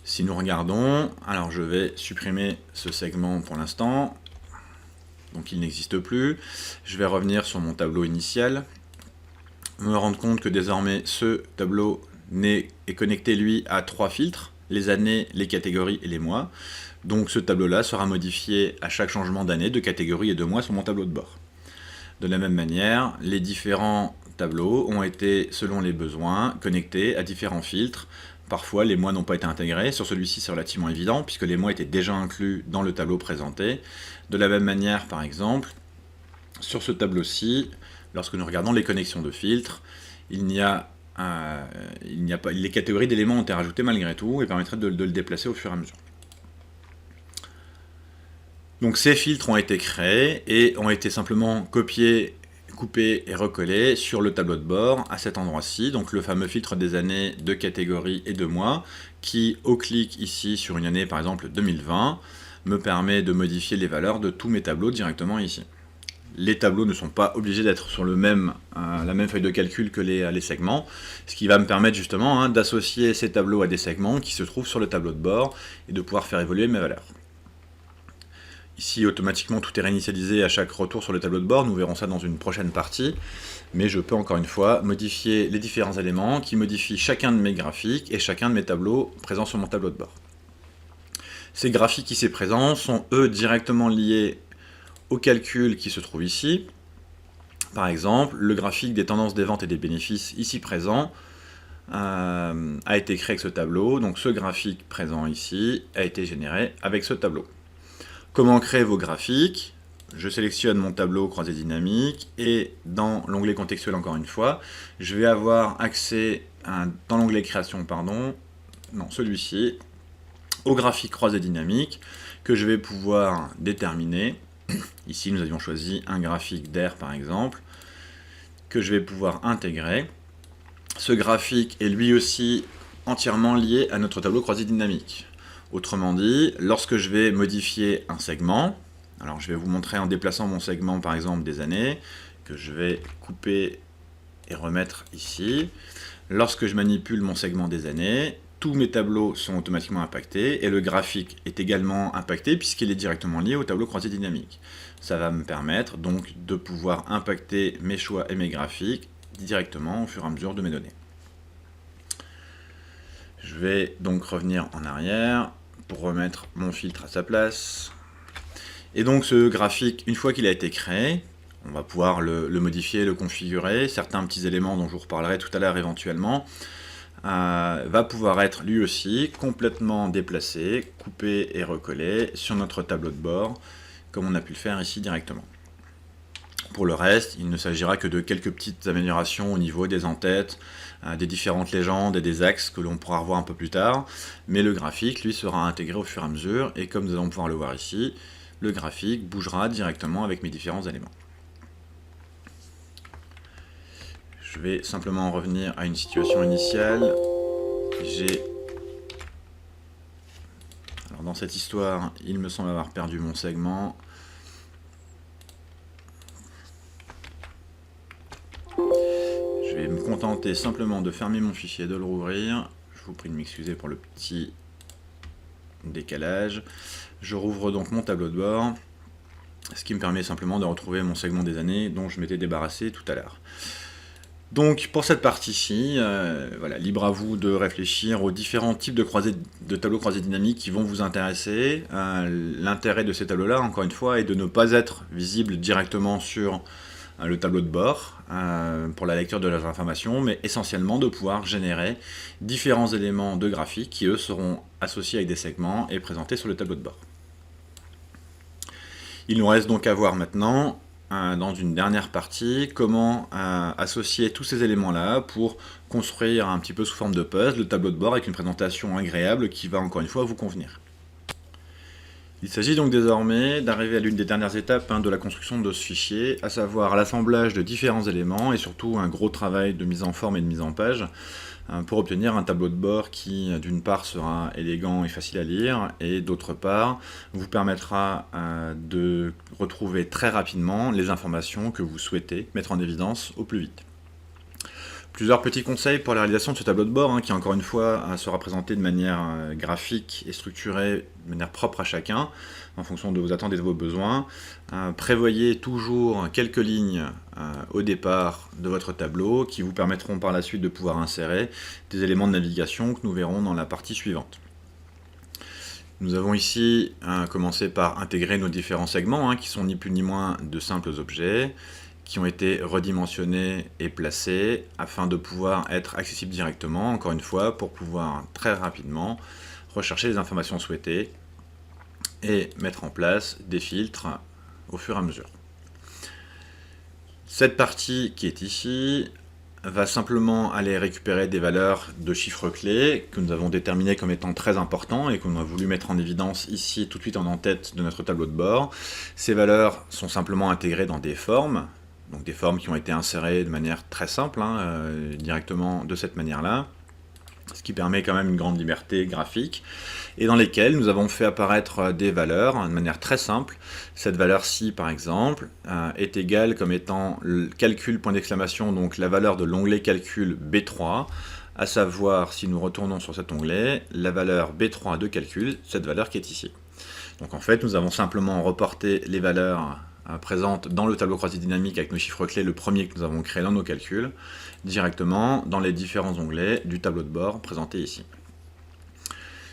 Si nous regardons, alors je vais supprimer ce segment pour l'instant, donc il n'existe plus. Je vais revenir sur mon tableau initial, me rendre compte que désormais ce tableau est connecté lui à 3 filtres, les années, les catégories et les mois. Donc ce tableau-là sera modifié à chaque changement d'année, de catégorie et de mois sur mon tableau de bord. De la même manière, les différents tableaux ont été, selon les besoins, connectés à différents filtres. Parfois, les mois n'ont pas été intégrés. Sur celui-ci, c'est relativement évident, puisque les mois étaient déjà inclus dans le tableau présenté. De la même manière, par exemple, sur ce tableau-ci, lorsque nous regardons les connexions de filtres, les catégories d'éléments ont été rajoutées malgré tout et permettraient de le déplacer au fur et à mesure. Donc ces filtres ont été créés et ont été simplement copiés, coupés et recollés sur le tableau de bord à cet endroit-ci, donc le fameux filtre des années, de catégories et de mois, qui au clic ici sur une année par exemple 2020, me permet de modifier les valeurs de tous mes tableaux directement ici. Les tableaux ne sont pas obligés d'être sur la même feuille de calcul que les segments, ce qui va me permettre justement d'associer ces tableaux à des segments qui se trouvent sur le tableau de bord et de pouvoir faire évoluer mes valeurs. Ici, automatiquement, tout est réinitialisé à chaque retour sur le tableau de bord, nous verrons ça dans une prochaine partie, mais je peux encore une fois modifier les différents éléments qui modifient chacun de mes graphiques et chacun de mes tableaux présents sur mon tableau de bord. Ces graphiques ici présents sont eux directement liés au calcul qui se trouve ici. Par exemple, le graphique des tendances des ventes et des bénéfices ici présent a été créé avec ce tableau, donc ce graphique présent ici a été généré avec ce tableau. Comment créer vos graphiques? Je sélectionne mon tableau croisé dynamique et dans l'onglet contextuel encore une fois, je vais avoir accès dans l'onglet création, celui-ci, au graphique croisé dynamique que je vais pouvoir déterminer. Ici nous avions choisi un graphique d'air par exemple, que je vais pouvoir intégrer. Ce graphique est lui aussi entièrement lié à notre tableau croisé dynamique. Autrement dit, lorsque je vais modifier un segment, alors je vais vous montrer en déplaçant mon segment par exemple des années, que je vais couper et remettre ici. Lorsque je manipule mon segment des années, tous mes tableaux sont automatiquement impactés et le graphique est également impacté puisqu'il est directement lié au tableau croisé dynamique. Ça va me permettre donc de pouvoir impacter mes choix et mes graphiques directement au fur et à mesure de mes données. Je vais donc revenir en arrière pour remettre mon filtre à sa place. Et donc ce graphique, une fois qu'il a été créé, on va pouvoir le modifier, le configurer. Certains petits éléments dont je vous reparlerai tout à l'heure éventuellement, va pouvoir être lui aussi complètement déplacé, coupé et recollé sur notre tableau de bord, comme on a pu le faire ici directement. Pour le reste, il ne s'agira que de quelques petites améliorations au niveau des en-têtes, des différentes légendes et des axes que l'on pourra revoir un peu plus tard, mais le graphique, lui, sera intégré au fur et à mesure, et comme nous allons pouvoir le voir ici, le graphique bougera directement avec mes différents éléments. Je vais simplement revenir à une situation initiale. Alors dans cette histoire, il me semble avoir perdu mon segment. Je vais me contenter simplement de fermer mon fichier et de le rouvrir. Je vous prie de m'excuser pour le petit décalage. Je rouvre donc mon tableau de bord. ce qui me permet simplement de retrouver mon segment des années dont je m'étais débarrassé tout à l'heure. Donc pour cette partie-ci, voilà, libre à vous de réfléchir aux différents types de tableaux croisés dynamiques qui vont vous intéresser. L'intérêt de ces tableaux-là, encore une fois, est de ne pas être visible directement sur le tableau de bord pour la lecture de leurs informations, mais essentiellement de pouvoir générer différents éléments de graphique qui, eux, seront associés avec des segments et présentés sur le tableau de bord. Il nous reste donc à voir maintenant, dans une dernière partie, comment associer tous ces éléments-là pour construire un petit peu sous forme de puzzle le tableau de bord avec une présentation agréable qui va encore une fois vous convenir. Il s'agit donc désormais d'arriver à l'une des dernières étapes de la construction de ce fichier, à savoir l'assemblage de différents éléments et surtout un gros travail de mise en forme et de mise en page pour obtenir un tableau de bord qui, d'une part, sera élégant et facile à lire, et d'autre part, vous permettra de retrouver très rapidement les informations que vous souhaitez mettre en évidence au plus vite. Plusieurs petits conseils pour la réalisation de ce tableau de bord, qui encore une fois sera présenté de manière graphique et structurée, de manière propre à chacun, en fonction de vos attentes et de vos besoins. Prévoyez toujours quelques lignes au départ de votre tableau qui vous permettront par la suite de pouvoir insérer des éléments de navigation que nous verrons dans la partie suivante. Nous avons ici commencé par intégrer nos différents segments, qui sont ni plus ni moins de simples objets, qui ont été redimensionnés et placés afin de pouvoir être accessibles directement, encore une fois, pour pouvoir très rapidement rechercher les informations souhaitées et mettre en place des filtres au fur et à mesure. Cette partie qui est ici va simplement aller récupérer des valeurs de chiffres clés que nous avons déterminées comme étant très importants et qu'on a voulu mettre en évidence ici tout de suite en en-tête de notre tableau de bord. Ces valeurs sont simplement intégrées dans des formes, donc des formes qui ont été insérées de manière très simple, directement de cette manière-là, ce qui permet quand même une grande liberté graphique, et dans lesquelles nous avons fait apparaître des valeurs de manière très simple. Cette valeur-ci, par exemple, est égale comme étant le calcul, point d'exclamation, donc la valeur de l'onglet calcul B3, à savoir, si nous retournons sur cet onglet, la valeur B3 de calcul, cette valeur qui est ici. Donc en fait, nous avons simplement reporté les valeurs présentes dans le tableau croisé dynamique avec nos chiffres clés, le premier que nous avons créé dans nos calculs, directement dans les différents onglets du tableau de bord présenté ici.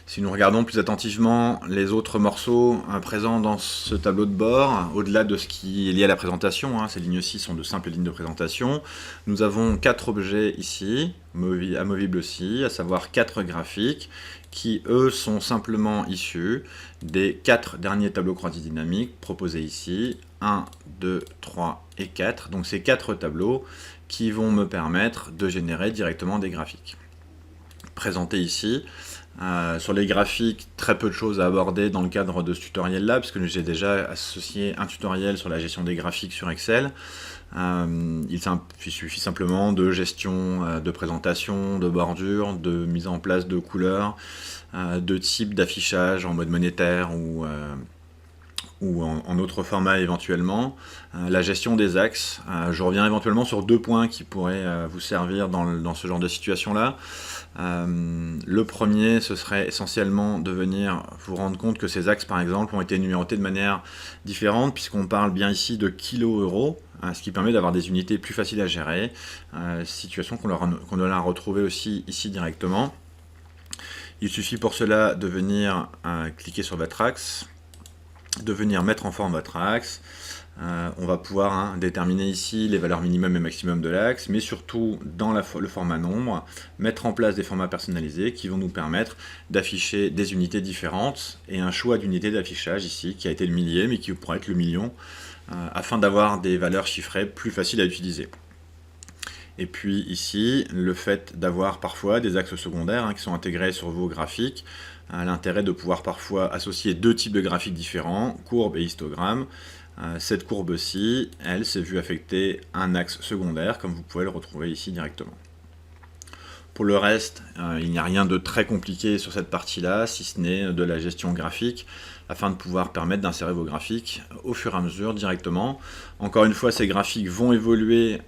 Si nous regardons plus attentivement les autres morceaux présents dans ce tableau de bord, au-delà de ce qui est lié à la présentation, ces lignes-ci sont de simples lignes de présentation, nous avons 4 objets ici, amovibles aussi, à savoir 4 graphiques, qui eux sont simplement issus des 4 derniers tableaux croisés dynamiques proposés ici, 1, 2, 3 et 4, donc ces 4 tableaux qui vont me permettre de générer directement des graphiques. Présentés ici, sur les graphiques, très peu de choses à aborder dans le cadre de ce tutoriel-là, puisque j'ai déjà associé un tutoriel sur la gestion des graphiques sur Excel. Il suffit simplement de gestion de présentation, de bordure, de mise en place de couleurs, de type d'affichage en mode monétaire ou en autre format éventuellement, la gestion des axes. Je reviens éventuellement sur 2 points qui pourraient vous servir dans ce genre de situation-là. Le premier, ce serait essentiellement de venir vous rendre compte que ces axes, par exemple, ont été numérotés de manière différente, puisqu'on parle bien ici de kilo-euros, ce qui permet d'avoir des unités plus faciles à gérer, situation qu'on doit retrouver aussi ici directement. Il suffit pour cela de venir cliquer sur votre axe, de venir mettre en forme votre axe. On va pouvoir déterminer ici les valeurs minimum et maximum de l'axe, mais surtout dans le format nombre, mettre en place des formats personnalisés qui vont nous permettre d'afficher des unités différentes et un choix d'unités d'affichage ici qui a été le millier mais qui pourrait être le million afin d'avoir des valeurs chiffrées plus faciles à utiliser. Et puis ici, le fait d'avoir parfois des axes secondaires qui sont intégrés sur vos graphiques, l'intérêt de pouvoir parfois associer 2 types de graphiques différents, courbes et histogrammes. Cette courbe-ci, elle, s'est vue affecter un axe secondaire, comme vous pouvez le retrouver ici directement. Pour le reste, il n'y a rien de très compliqué sur cette partie-là, si ce n'est de la gestion graphique, afin de pouvoir permettre d'insérer vos graphiques au fur et à mesure directement. Encore une fois, ces graphiques vont évoluer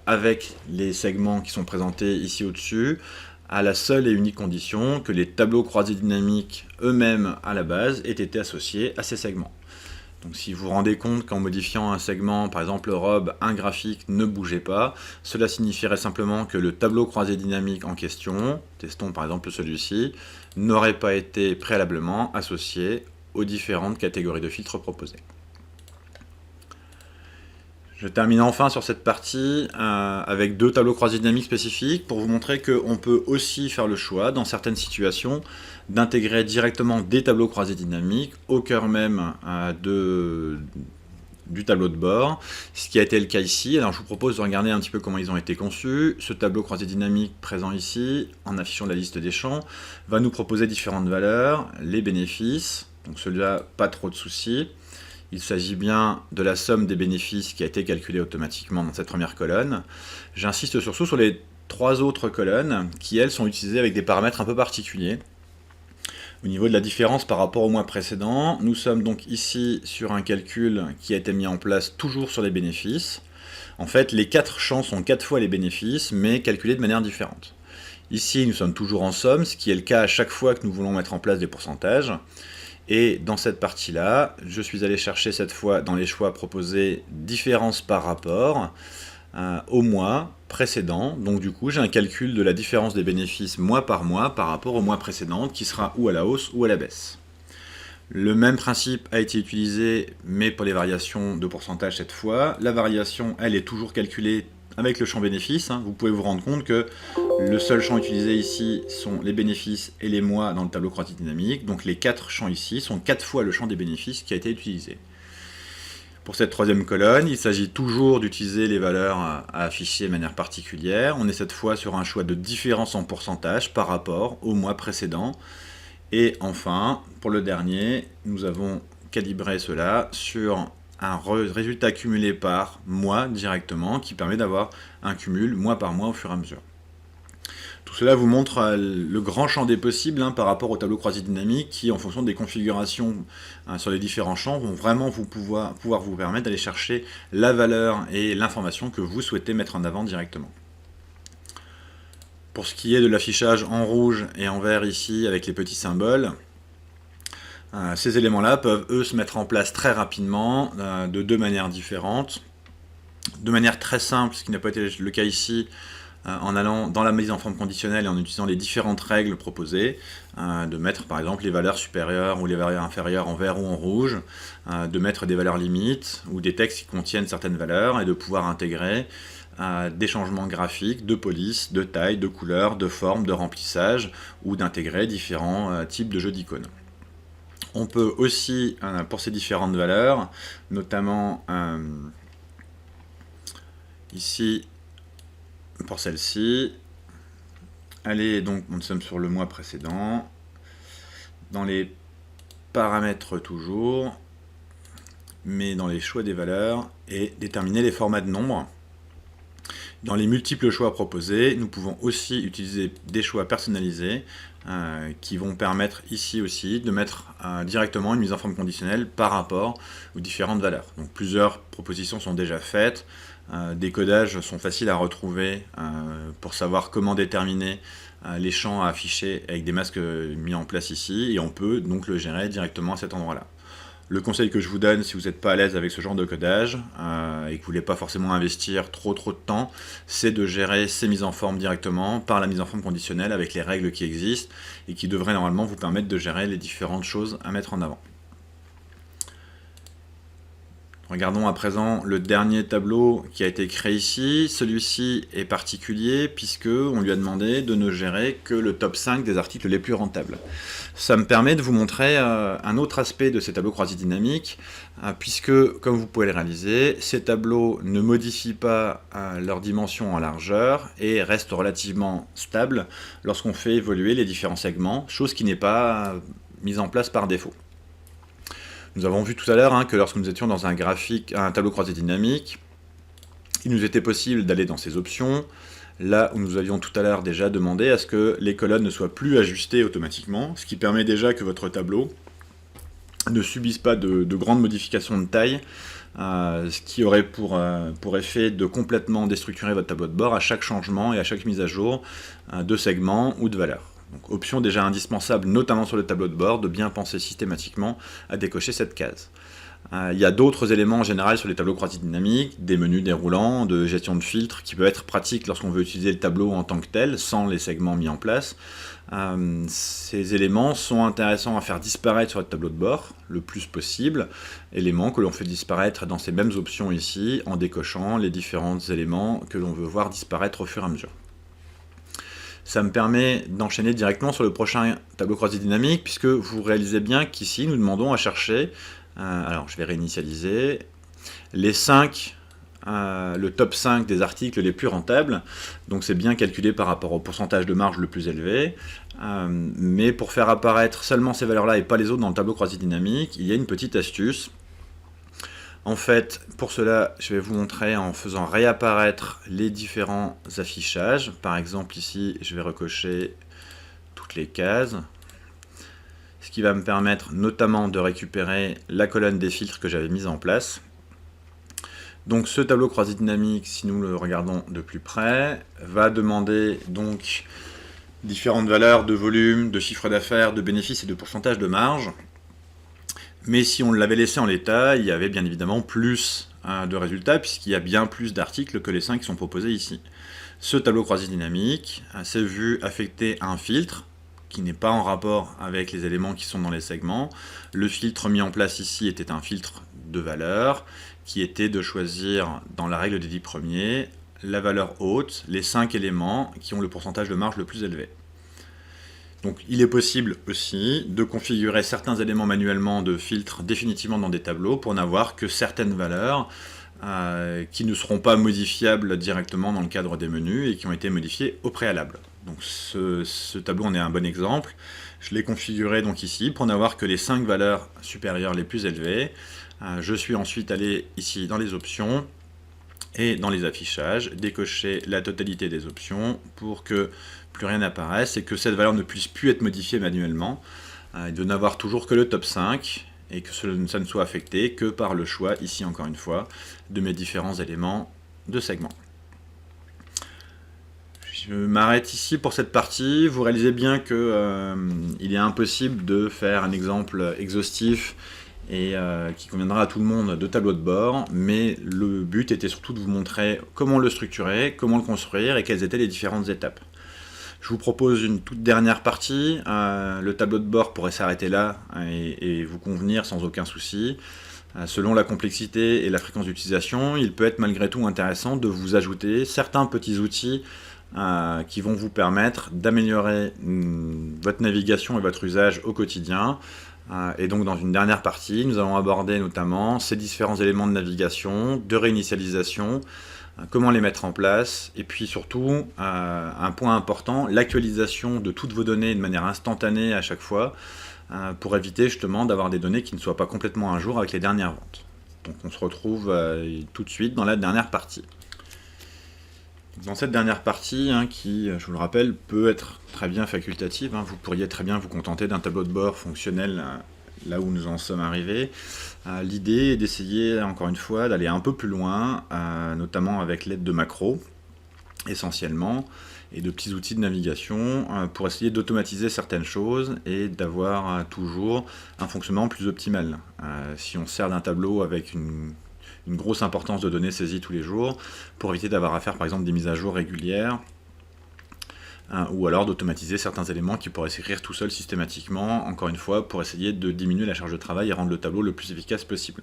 avec les segments qui sont présentés ici au-dessus, à la seule et unique condition que les tableaux croisés dynamiques eux-mêmes à la base aient été associés à ces segments. Donc si vous vous rendez compte qu'en modifiant un segment, par exemple robe, un graphique ne bougeait pas, cela signifierait simplement que le tableau croisé dynamique en question, testons par exemple celui-ci, n'aurait pas été préalablement associé aux différentes catégories de filtres proposées. Je termine enfin sur cette partie avec deux tableaux croisés dynamiques spécifiques pour vous montrer qu'on peut aussi faire le choix, dans certaines situations, d'intégrer directement des tableaux croisés dynamiques au cœur même du tableau de bord, ce qui a été le cas ici. Alors je vous propose de regarder un petit peu comment ils ont été conçus. Ce tableau croisé dynamique présent ici, en affichant la liste des champs, va nous proposer différentes valeurs, les bénéfices, donc celui-là, pas trop de soucis. Il s'agit bien de la somme des bénéfices qui a été calculée automatiquement dans cette première colonne. J'insiste surtout sur les trois autres colonnes qui, elles, sont utilisées avec des paramètres un peu particuliers. Au niveau de la différence par rapport au mois précédent, nous sommes donc ici sur un calcul qui a été mis en place toujours sur les bénéfices. En fait, les 4 champs sont 4 fois les bénéfices, mais calculés de manière différente. Ici, nous sommes toujours en somme, ce qui est le cas à chaque fois que nous voulons mettre en place des pourcentages. Et dans cette partie-là, je suis allé chercher cette fois dans les choix proposés différence par rapport au mois précédent. Donc du coup, j'ai un calcul de la différence des bénéfices mois par rapport au mois précédent qui sera ou à la hausse ou à la baisse. Le même principe a été utilisé, mais pour les variations de pourcentage cette fois. La variation, elle, est toujours calculée avec le champ bénéfice. Vous pouvez vous rendre compte que le seul champ utilisé ici sont les bénéfices et les mois dans le tableau croisé dynamique. Donc les 4 champs ici sont 4 fois le champ des bénéfices qui a été utilisé. Pour cette troisième colonne, il s'agit toujours d'utiliser les valeurs à afficher de manière particulière. On est cette fois sur un choix de différence en pourcentage par rapport au mois précédent. Et enfin, pour le dernier, nous avons calibré cela sur un résultat cumulé par mois directement, qui permet d'avoir un cumul mois par mois au fur et à mesure. Tout cela vous montre le grand champ des possibles par rapport au tableau croisé dynamique qui, en fonction des configurations sur les différents champs, vont vraiment pouvoir vous permettre d'aller chercher la valeur et l'information que vous souhaitez mettre en avant directement. Pour ce qui est de l'affichage en rouge et en vert ici avec les petits symboles, ces éléments-là peuvent, eux, se mettre en place très rapidement, de deux manières différentes. De manière très simple, ce qui n'a pas été le cas ici, en allant dans la mise en forme conditionnelle et en utilisant les différentes règles proposées, de mettre par exemple les valeurs supérieures ou les valeurs inférieures en vert ou en rouge, de mettre des valeurs limites ou des textes qui contiennent certaines valeurs et de pouvoir intégrer des changements graphiques, de police, de taille, de couleur, de forme, de remplissage ou d'intégrer différents types de jeux d'icônes. On peut aussi, pour ces différentes valeurs, notamment ici, pour celle-ci, allez, donc nous sommes sur le mois précédent, dans les paramètres toujours, mais dans les choix des valeurs, et déterminer les formats de nombres. Dans les multiples choix proposés, nous pouvons aussi utiliser des choix personnalisés qui vont permettre ici aussi de mettre directement une mise en forme conditionnelle par rapport aux différentes valeurs. Donc plusieurs propositions sont déjà faites, des codages sont faciles à retrouver pour savoir comment déterminer les champs à afficher avec des masques mis en place ici, et on peut donc le gérer directement à cet endroit-là. Le conseil que je vous donne, si vous n'êtes pas à l'aise avec ce genre de codage et que vous voulez pas forcément investir trop de temps, c'est de gérer ces mises en forme directement par la mise en forme conditionnelle avec les règles qui existent et qui devraient normalement vous permettre de gérer les différentes choses à mettre en avant. Regardons à présent le dernier tableau qui a été créé ici. Celui-ci est particulier puisque on lui a demandé de ne gérer que le top 5 des articles les plus rentables. Ça me permet de vous montrer un autre aspect de ces tableaux croisés dynamiques, puisque, comme vous pouvez le réaliser, ces tableaux ne modifient pas leur dimension en largeur et restent relativement stables lorsqu'on fait évoluer les différents segments, chose qui n'est pas mise en place par défaut. Nous avons vu tout à l'heure que lorsque nous étions dans un tableau croisé dynamique, il nous était possible d'aller dans ces options, là où nous avions tout à l'heure déjà demandé à ce que les colonnes ne soient plus ajustées automatiquement, ce qui permet déjà que votre tableau ne subisse pas de grandes modifications de taille, ce qui aurait pour effet de complètement déstructurer votre tableau de bord à chaque changement et à chaque mise à jour de segments ou de valeurs. Donc, option déjà indispensable, notamment sur le tableau de bord, de bien penser systématiquement à décocher cette case. Il y a d'autres éléments en général sur les tableaux croisés dynamiques, des menus déroulants, de gestion de filtres, qui peuvent être pratiques lorsqu'on veut utiliser le tableau en tant que tel, sans les segments mis en place. Ces éléments sont intéressants à faire disparaître sur le tableau de bord, le plus possible, éléments que l'on fait disparaître dans ces mêmes options ici, en décochant les différents éléments que l'on veut voir disparaître au fur et à mesure. Ça me permet d'enchaîner directement sur le prochain tableau croisé dynamique, puisque vous réalisez bien qu'ici, nous demandons à chercher, alors je vais réinitialiser, les 5, le top 5 des articles les plus rentables, donc c'est bien calculé par rapport au pourcentage de marge le plus élevé, mais pour faire apparaître seulement ces valeurs-là et pas les autres dans le tableau croisé dynamique, il y a une petite astuce. En fait, pour cela, je vais vous montrer en faisant réapparaître les différents affichages. Par exemple, ici, je vais recocher toutes les cases, ce qui va me permettre notamment de récupérer la colonne des filtres que j'avais mise en place. Donc ce tableau croisé dynamique, si nous le regardons de plus près, va demander donc différentes valeurs de volume, de chiffre d'affaires, de bénéfices et de pourcentage de marge. Mais si on l'avait laissé en l'état, il y avait bien évidemment plus de résultats, puisqu'il y a bien plus d'articles que les 5 qui sont proposés ici. Ce tableau croisé dynamique s'est vu affecté à un filtre, qui n'est pas en rapport avec les éléments qui sont dans les segments. Le filtre mis en place ici était un filtre de valeur, qui était de choisir, dans la règle des 10 premiers, la valeur haute, les 5 éléments qui ont le pourcentage de marge le plus élevé. Donc il est possible aussi de configurer certains éléments manuellement de filtre définitivement dans des tableaux pour n'avoir que certaines valeurs qui ne seront pas modifiables directement dans le cadre des menus et qui ont été modifiées au préalable. Donc ce tableau en est un bon exemple. Je l'ai configuré donc ici pour n'avoir que les 5 valeurs supérieures les plus élevées. Je suis ensuite allé ici dans les options et dans les affichages, décocher la totalité des options pour que plus rien n'apparaisse et que cette valeur ne puisse plus être modifiée manuellement, et de n'avoir toujours que le top 5 et que ça ne soit affecté que par le choix, ici encore une fois, de mes différents éléments de segment. Je m'arrête ici pour cette partie. Vous réalisez bien qu'il est impossible de faire un exemple exhaustif et qui conviendra à tout le monde de tableau de bord, mais le but était surtout de vous montrer comment le structurer, comment le construire et quelles étaient les différentes étapes. Je vous propose une toute dernière partie. Le tableau de bord pourrait s'arrêter là et vous convenir sans aucun souci. Selon la complexité et la fréquence d'utilisation, il peut être malgré tout intéressant de vous ajouter certains petits outils qui vont vous permettre d'améliorer votre navigation et votre usage au quotidien. Et donc dans une dernière partie, nous allons aborder notamment ces différents éléments de navigation, de réinitialisation, comment les mettre en place, et puis surtout, un point important, l'actualisation de toutes vos données de manière instantanée à chaque fois, pour éviter justement d'avoir des données qui ne soient pas complètement à jour avec les dernières ventes. Donc on se retrouve tout de suite dans la dernière partie. Dans cette dernière partie, qui, je vous le rappelle, peut être très bien facultative, vous pourriez très bien vous contenter d'un tableau de bord fonctionnel là où nous en sommes arrivés. L'idée est d'essayer, encore une fois, d'aller un peu plus loin, notamment avec l'aide de macros, essentiellement, et de petits outils de navigation, pour essayer d'automatiser certaines choses et d'avoir toujours un fonctionnement plus optimal. Si on sert d'un tableau avec une grosse importance de données saisies tous les jours, pour éviter d'avoir à faire par exemple des mises à jour régulières, ou alors d'automatiser certains éléments qui pourraient s'écrire tout seuls systématiquement, encore une fois, pour essayer de diminuer la charge de travail et rendre le tableau le plus efficace possible.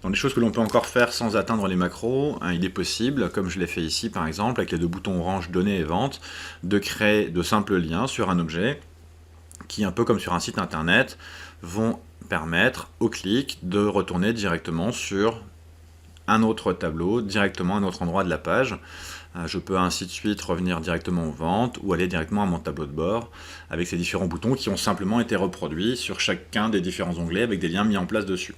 Dans les choses que l'on peut encore faire sans atteindre les macros, il est possible, comme je l'ai fait ici par exemple, avec les deux boutons orange données et vente, de créer de simples liens sur un objet, qui, un peu comme sur un site internet, vont permettre au clic de retourner directement sur un autre tableau, directement à un autre endroit de la page. Je peux ainsi de suite revenir directement aux ventes ou aller directement à mon tableau de bord avec ces différents boutons qui ont simplement été reproduits sur chacun des différents onglets avec des liens mis en place dessus.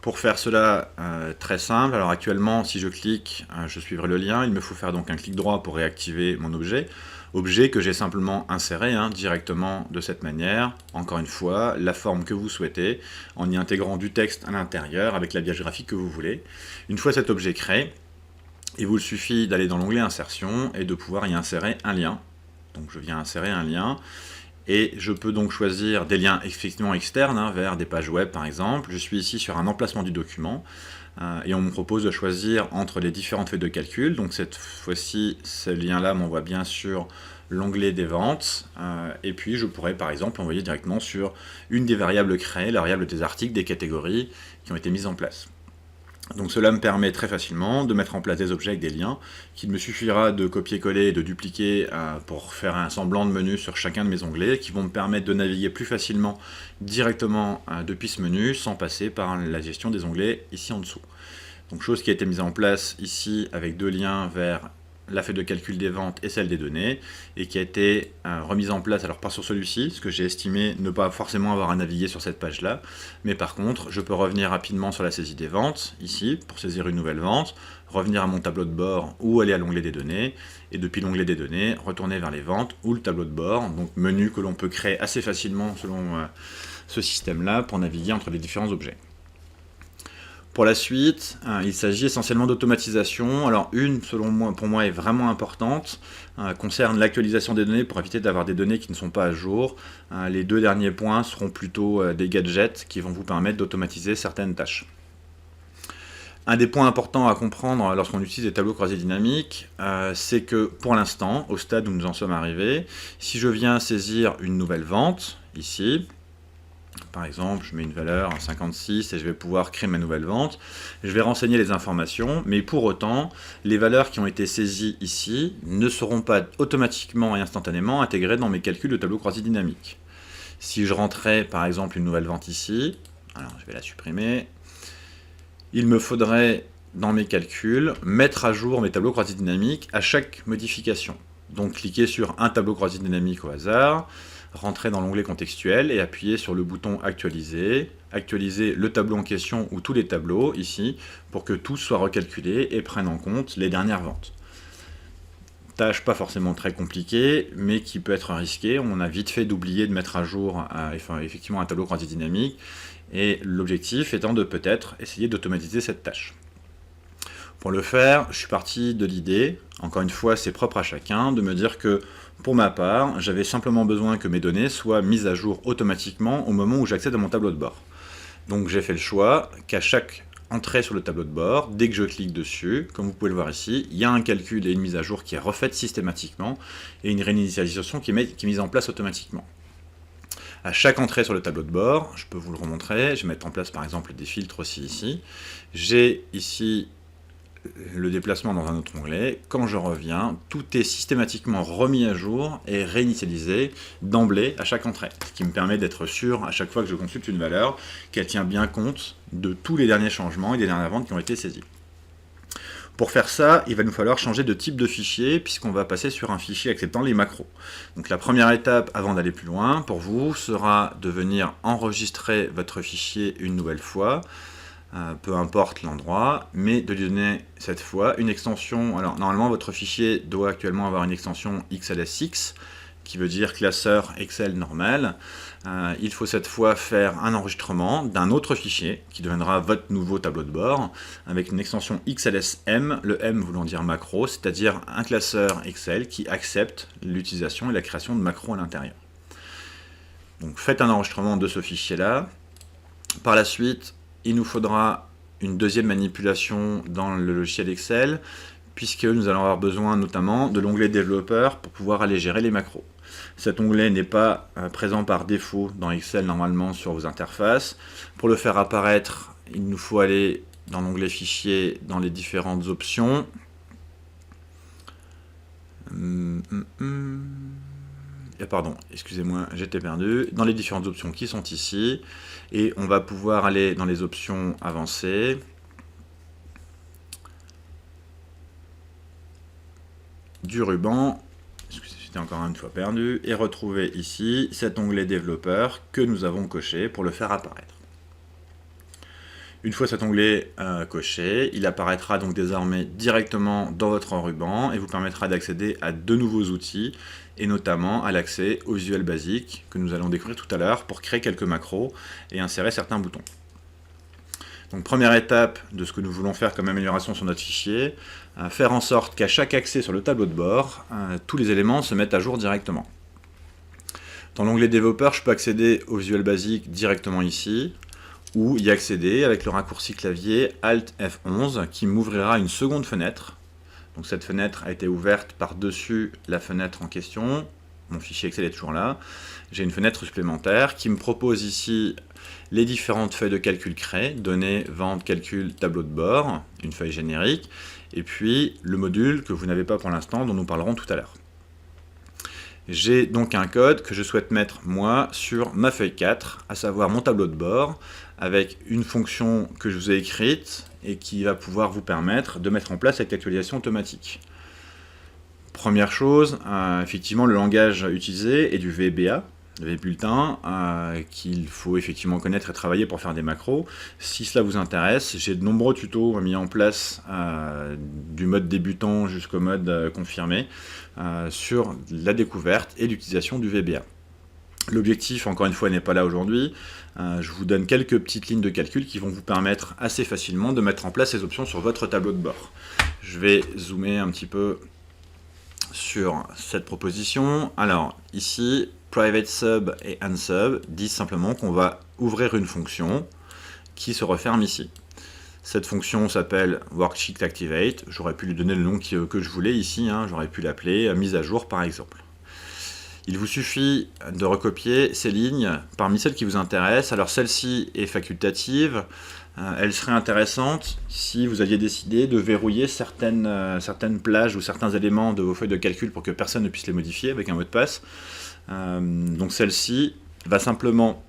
Pour faire cela, très simple, alors actuellement si je clique, je suivrai le lien, il me faut faire donc un clic droit pour réactiver mon objet que j'ai simplement inséré directement de cette manière, encore une fois, la forme que vous souhaitez, en y intégrant du texte à l'intérieur avec l'habillage graphique que vous voulez. Une fois cet objet créé, il vous suffit d'aller dans l'onglet insertion et de pouvoir y insérer un lien. Donc je viens insérer un lien Et je peux donc choisir des liens effectivement externes, vers des pages web par exemple. Je suis ici sur un emplacement du document et on me propose de choisir entre les différentes feuilles de calcul. Donc cette fois-ci, ce lien-là m'envoie bien sur l'onglet des ventes et puis je pourrais par exemple envoyer directement sur une des variables créées, la variable des articles, des catégories qui ont été mises en place. Donc cela me permet très facilement de mettre en place des objets avec des liens qu'il me suffira de copier-coller et de dupliquer pour faire un semblant de menu sur chacun de mes onglets qui vont me permettre de naviguer plus facilement directement depuis ce menu sans passer par la gestion des onglets ici en dessous. Donc chose qui a été mise en place ici avec deux liens vers la feuille de calcul des ventes et celle des données, et qui a été remise en place, alors pas sur celui-ci, parce que j'ai estimé ne pas forcément avoir à naviguer sur cette page-là, mais par contre, je peux revenir rapidement sur la saisie des ventes, ici, pour saisir une nouvelle vente, revenir à mon tableau de bord ou aller à l'onglet des données, et depuis l'onglet des données, retourner vers les ventes ou le tableau de bord, donc menu que l'on peut créer assez facilement selon ce système-là pour naviguer entre les différents objets. Pour la suite, il s'agit essentiellement d'automatisation. Alors une, selon moi, pour moi, est vraiment importante, concerne l'actualisation des données pour éviter d'avoir des données qui ne sont pas à jour. Les deux derniers points seront plutôt des gadgets qui vont vous permettre d'automatiser certaines tâches. Un des points importants à comprendre lorsqu'on utilise les tableaux croisés dynamiques, c'est que pour l'instant, au stade où nous en sommes arrivés, si je viens saisir une nouvelle vente, ici, par exemple, je mets une valeur en 56 et je vais pouvoir créer ma nouvelle vente. Je vais renseigner les informations, mais pour autant, les valeurs qui ont été saisies ici ne seront pas automatiquement et instantanément intégrées dans mes calculs de tableau croisé dynamique. Si je rentrais par exemple une nouvelle vente ici, alors je vais la supprimer, il me faudrait dans mes calculs mettre à jour mes tableaux croisés dynamiques à chaque modification. Donc cliquer sur un tableau croisé dynamique au hasard, rentrer dans l'onglet contextuel et appuyer sur le bouton actualiser, actualiser le tableau en question ou tous les tableaux ici pour que tout soit recalculé et prenne en compte les dernières ventes. Tâche pas forcément très compliquée mais qui peut être risquée, on a vite fait d'oublier de mettre à jour effectivement un tableau croisé dynamique et l'objectif étant de peut-être essayer d'automatiser cette tâche. Pour le faire, je suis parti de l'idée, encore une fois c'est propre à chacun, de me dire que pour ma part, j'avais simplement besoin que mes données soient mises à jour automatiquement au moment où j'accède à mon tableau de bord. Donc j'ai fait le choix qu'à chaque entrée sur le tableau de bord, dès que je clique dessus, comme vous pouvez le voir ici, il y a un calcul et une mise à jour qui est refaite systématiquement et une réinitialisation qui est mise en place automatiquement. À chaque entrée sur le tableau de bord, je peux vous le remontrer, je vais mettre en place par exemple des filtres aussi ici. J'ai ici le déplacement dans un autre onglet. Quand je reviens, tout est systématiquement remis à jour et réinitialisé d'emblée à chaque entrée, ce qui me permet d'être sûr à chaque fois que je consulte une valeur qu'elle tient bien compte de tous les derniers changements et des dernières ventes qui ont été saisies. Pour faire ça, il va nous falloir changer de type de fichier puisqu'on va passer sur un fichier acceptant les macros. Donc la première étape avant d'aller plus loin pour vous sera de venir enregistrer votre fichier une nouvelle fois, peu importe l'endroit, mais de lui donner cette fois une extension. Alors normalement votre fichier doit actuellement avoir une extension XLSX qui veut dire classeur Excel normal. Il faut cette fois faire un enregistrement d'un autre fichier qui deviendra votre nouveau tableau de bord avec une extension XLSM, le M voulant dire macro, c'est-à-dire un classeur Excel qui accepte l'utilisation et la création de macros à l'intérieur. Donc faites un enregistrement de ce fichier-là. Par la suite, il nous faudra une deuxième manipulation dans le logiciel Excel, puisque nous allons avoir besoin notamment de l'onglet développeur pour pouvoir aller gérer les macros. Cet onglet n'est pas présent par défaut dans Excel normalement sur vos interfaces. Pour le faire apparaître, il nous faut aller dans l'onglet fichier, dans les différentes options. Pardon, excusez-moi, j'étais perdu. Dans les différentes options qui sont ici, et on va pouvoir aller dans les options avancées. Du ruban, j'étais encore une fois perdu, et retrouver ici cet onglet développeur que nous avons coché pour le faire apparaître. Une fois cet onglet coché, il apparaîtra donc désormais directement dans votre ruban et vous permettra d'accéder à de nouveaux outils et notamment à l'accès au visuel basique que nous allons découvrir tout à l'heure pour créer quelques macros et insérer certains boutons. Donc première étape de ce que nous voulons faire comme amélioration sur notre fichier, faire en sorte qu'à chaque accès sur le tableau de bord, tous les éléments se mettent à jour directement. Dans l'onglet développeur, je peux accéder au Visual Basic directement ici, ou y accéder avec le raccourci clavier Alt F11 qui m'ouvrira une seconde fenêtre. Donc cette fenêtre a été ouverte par-dessus la fenêtre en question. Mon fichier Excel est toujours là. J'ai une fenêtre supplémentaire qui me propose ici les différentes feuilles de calcul créées, données, vente, calcul, tableau de bord, une feuille générique, et puis le module que vous n'avez pas pour l'instant, dont nous parlerons tout à l'heure. J'ai donc un code que je souhaite mettre, moi, sur ma feuille 4, à savoir mon tableau de bord, avec une fonction que je vous ai écrite et qui va pouvoir vous permettre de mettre en place cette actualisation automatique. Première chose, effectivement, le langage utilisé est du VBA, le VBulletin, qu'il faut effectivement connaître et travailler pour faire des macros. Si cela vous intéresse, j'ai de nombreux tutos mis en place, du mode débutant jusqu'au mode confirmé, sur la découverte et l'utilisation du VBA. L'objectif, encore une fois, n'est pas là aujourd'hui. Je vous donne quelques petites lignes de calcul qui vont vous permettre assez facilement de mettre en place ces options sur votre tableau de bord. Je vais zoomer un petit peu sur cette proposition. Alors, ici, private sub et unsub disent simplement qu'on va ouvrir une fonction qui se referme ici. Cette fonction s'appelle worksheet activate. J'aurais pu lui donner le nom que je voulais ici. J'aurais pu l'appeler mise à jour par exemple. Il vous suffit de recopier ces lignes parmi celles qui vous intéressent. Alors celle-ci est facultative. Elle serait intéressante si vous aviez décidé de verrouiller certaines plages ou certains éléments de vos feuilles de calcul pour que personne ne puisse les modifier avec un mot de passe. Donc celle-ci va simplement,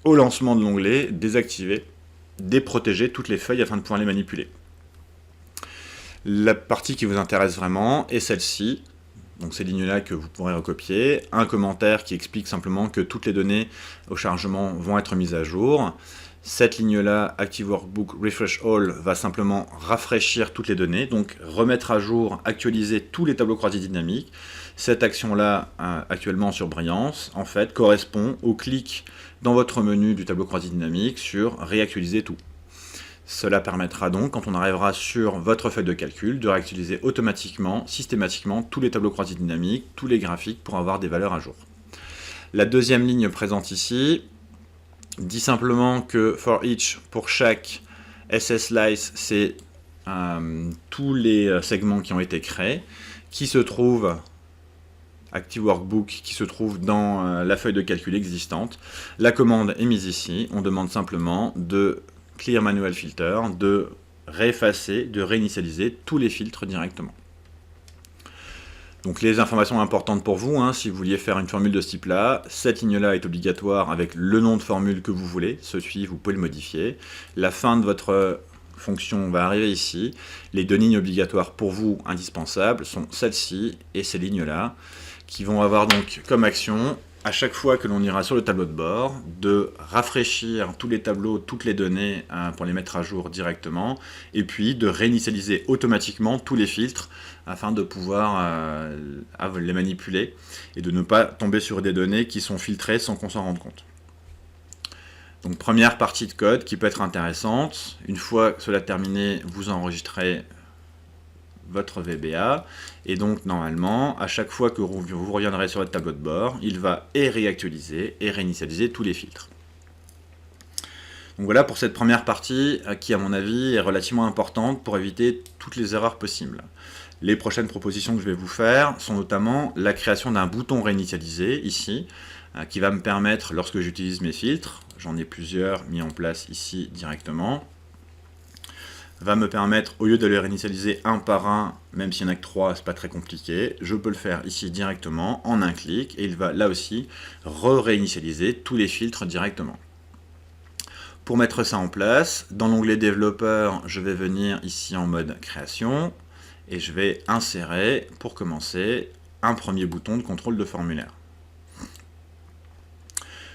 au lancement de l'onglet, désactiver, déprotéger toutes les feuilles afin de pouvoir les manipuler. La partie qui vous intéresse vraiment est celle-ci. Donc ces lignes-là que vous pourrez recopier, un commentaire qui explique simplement que toutes les données au chargement vont être mises à jour. Cette ligne-là, Active Workbook Refresh All, va simplement rafraîchir toutes les données, donc remettre à jour, actualiser tous les tableaux croisés dynamiques. Cette action-là, actuellement sur Brillance, en fait, correspond au clic dans votre menu du tableau croisé dynamique sur Réactualiser tout. Cela permettra donc, quand on arrivera sur votre feuille de calcul, de réactualiser automatiquement, systématiquement, tous les tableaux croisés dynamiques, tous les graphiques pour avoir des valeurs à jour. La deuxième ligne présente ici dit simplement que for each, pour chaque SSLice, c'est tous les segments qui ont été créés, qui se trouvent Active Workbook, qui se trouve dans la feuille de calcul existante. La commande est mise ici. On demande simplement de Clear Manual Filter, de réeffacer, de réinitialiser tous les filtres directement. Donc les informations importantes pour vous, si vous vouliez faire une formule de ce type-là, cette ligne-là est obligatoire avec le nom de formule que vous voulez. Celui-ci, vous pouvez le modifier. La fin de votre fonction va arriver ici. Les deux lignes obligatoires pour vous, indispensables, sont celles-ci et ces lignes-là, qui vont avoir donc comme action, à chaque fois que l'on ira sur le tableau de bord, de rafraîchir tous les tableaux, toutes les données pour les mettre à jour directement, et puis de réinitialiser automatiquement tous les filtres afin de pouvoir les manipuler et de ne pas tomber sur des données qui sont filtrées sans qu'on s'en rende compte. Donc première partie de code qui peut être intéressante. Une fois cela terminé, vous enregistrez votre VBA, et donc normalement, à chaque fois que vous reviendrez sur votre tableau de bord, il va et réactualiser et réinitialiser tous les filtres. Donc voilà pour cette première partie qui, à mon avis, est relativement importante pour éviter toutes les erreurs possibles. Les prochaines propositions que je vais vous faire sont notamment la création d'un bouton réinitialisé, ici, qui va me permettre, lorsque j'utilise mes filtres, j'en ai plusieurs mis en place ici directement, va me permettre, au lieu de les réinitialiser un par un, même s'il n'y en a que 3, c'est pas très compliqué, je peux le faire ici directement, en un clic, et il va là aussi réinitialiser tous les filtres directement. Pour mettre ça en place, dans l'onglet développeur, je vais venir ici en mode création, et je vais insérer, pour commencer, un premier bouton de contrôle de formulaire.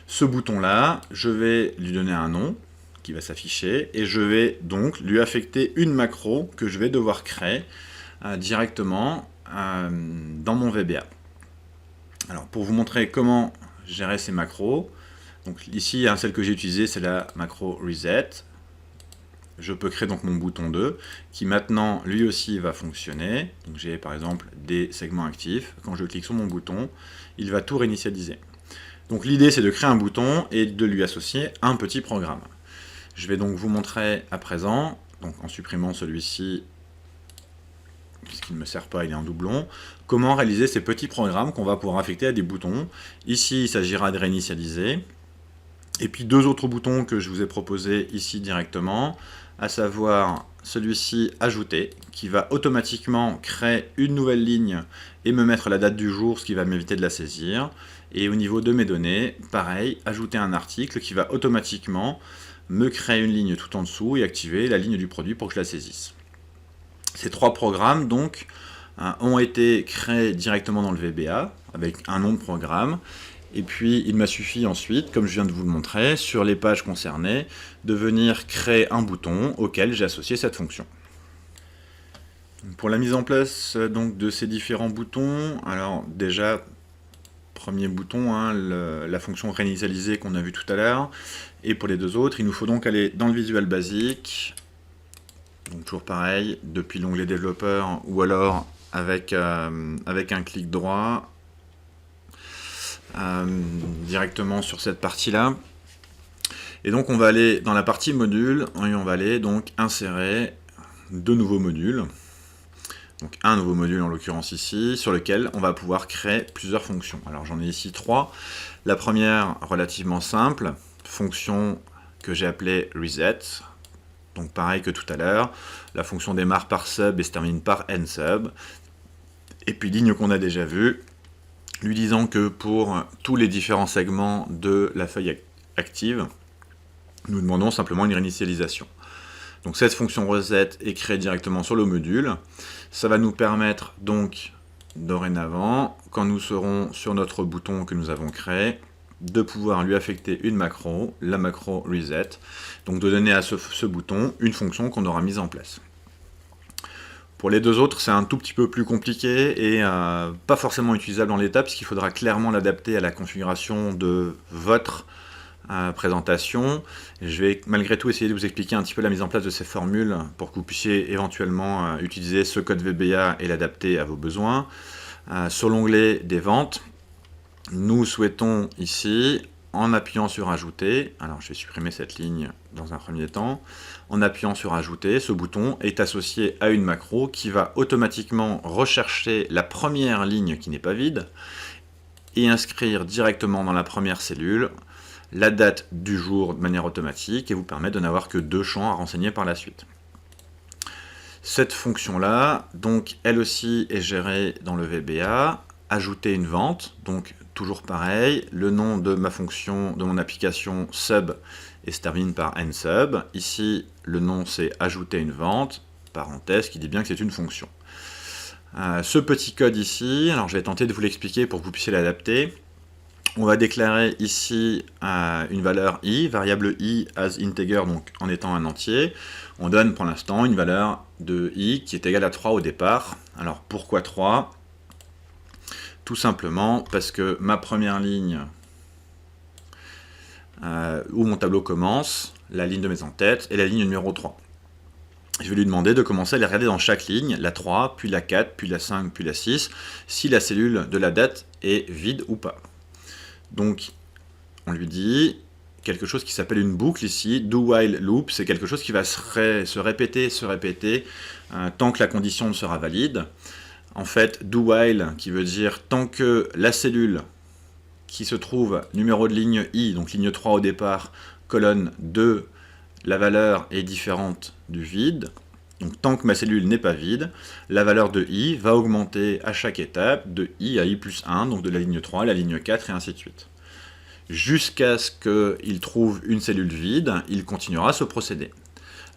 Ce bouton-là, je vais lui donner un nom, qui va s'afficher, et je vais donc lui affecter une macro que je vais devoir créer directement dans mon VBA. Alors pour vous montrer comment gérer ces macros, donc ici celle que j'ai utilisée, c'est la macro reset. Je peux créer donc mon bouton 2 qui maintenant lui aussi va fonctionner. Donc j'ai par exemple des segments actifs. Quand je clique sur mon bouton, il va tout réinitialiser. Donc l'idée c'est de créer un bouton et de lui associer un petit programme. Je vais donc vous montrer à présent, donc en supprimant celui-ci, puisqu'il ne me sert pas, il est en doublon, comment réaliser ces petits programmes qu'on va pouvoir affecter à des boutons. Ici il s'agira de réinitialiser. Et puis deux autres boutons que je vous ai proposés ici directement, à savoir celui-ci ajouter, qui va automatiquement créer une nouvelle ligne et me mettre la date du jour, ce qui va m'éviter de la saisir. Et au niveau de mes données, pareil, ajouter un article qui va automatiquement me créer une ligne tout en dessous et activer la ligne du produit pour que je la saisisse. Ces trois programmes donc ont été créés directement dans le VBA avec un nom de programme. Et puis, il m'a suffi ensuite, comme je viens de vous le montrer, sur les pages concernées, de venir créer un bouton auquel j'ai associé cette fonction. Pour la mise en place donc, de ces différents boutons, alors déjà, premier bouton, la fonction réinitialiser qu'on a vu tout à l'heure, et pour les deux autres, il nous faut donc aller dans le Visual Basic, donc toujours pareil, depuis l'onglet développeur, ou alors avec un clic droit, directement sur cette partie-là. Et donc on va aller dans la partie module, et on va aller donc insérer deux nouveaux modules. Donc un nouveau module en l'occurrence ici, sur lequel on va pouvoir créer plusieurs fonctions. Alors j'en ai ici trois. La première, relativement simple, fonction que j'ai appelée reset. Donc pareil que tout à l'heure, la fonction démarre par sub et se termine par nsub. Et puis ligne qu'on a déjà vue, lui disant que pour tous les différents segments de la feuille active, nous demandons simplement une réinitialisation. Donc cette fonction reset est créée directement sur le module. Ça va nous permettre donc, dorénavant, quand nous serons sur notre bouton que nous avons créé, de pouvoir lui affecter une macro, la macro reset, donc de donner à ce bouton une fonction qu'on aura mise en place. Pour les deux autres, c'est un tout petit peu plus compliqué et pas forcément utilisable dans l'état, puisqu'il faudra clairement l'adapter à la configuration de votre présentation. Je vais malgré tout essayer de vous expliquer un petit peu la mise en place de ces formules pour que vous puissiez éventuellement utiliser ce code VBA et l'adapter à vos besoins. Sur l'onglet des ventes, nous souhaitons ici, en appuyant sur ajouter, alors je vais supprimer cette ligne dans un premier temps, en appuyant sur ajouter, ce bouton est associé à une macro qui va automatiquement rechercher la première ligne qui n'est pas vide et inscrire directement dans la première cellule la date du jour de manière automatique et vous permettre de n'avoir que deux champs à renseigner par la suite. Cette fonction-là, donc elle aussi est gérée dans le VBA, ajouter une vente, donc toujours pareil, le nom de ma fonction, de mon application sub et se termine par nsub. Ici, le nom c'est ajouter une vente, parenthèse qui dit bien que c'est une fonction. Ce petit code ici, alors je vais tenter de vous l'expliquer pour que vous puissiez l'adapter. On va déclarer ici une valeur i, variable i as integer, donc en étant un entier. On donne pour l'instant une valeur de i qui est égale à 3 au départ. Alors pourquoi 3 ? Tout simplement parce que ma première ligne où mon tableau commence, la ligne de mes en-têtes, est la ligne numéro 3. Je vais lui demander de commencer à les regarder dans chaque ligne, la 3, puis la 4, puis la 5, puis la 6, si la cellule de la date est vide ou pas. Donc, on lui dit quelque chose qui s'appelle une boucle ici, do while loop, c'est quelque chose qui va se répéter, tant que la condition ne sera valide. En fait, do while, qui veut dire tant que la cellule qui se trouve numéro de ligne i, donc ligne 3 au départ, colonne 2, la valeur est différente du vide, donc tant que ma cellule n'est pas vide, la valeur de i va augmenter à chaque étape de i à i plus 1, donc de la ligne 3 à la ligne 4 et ainsi de suite. Jusqu'à ce qu'il trouve une cellule vide, il continuera ce procédé.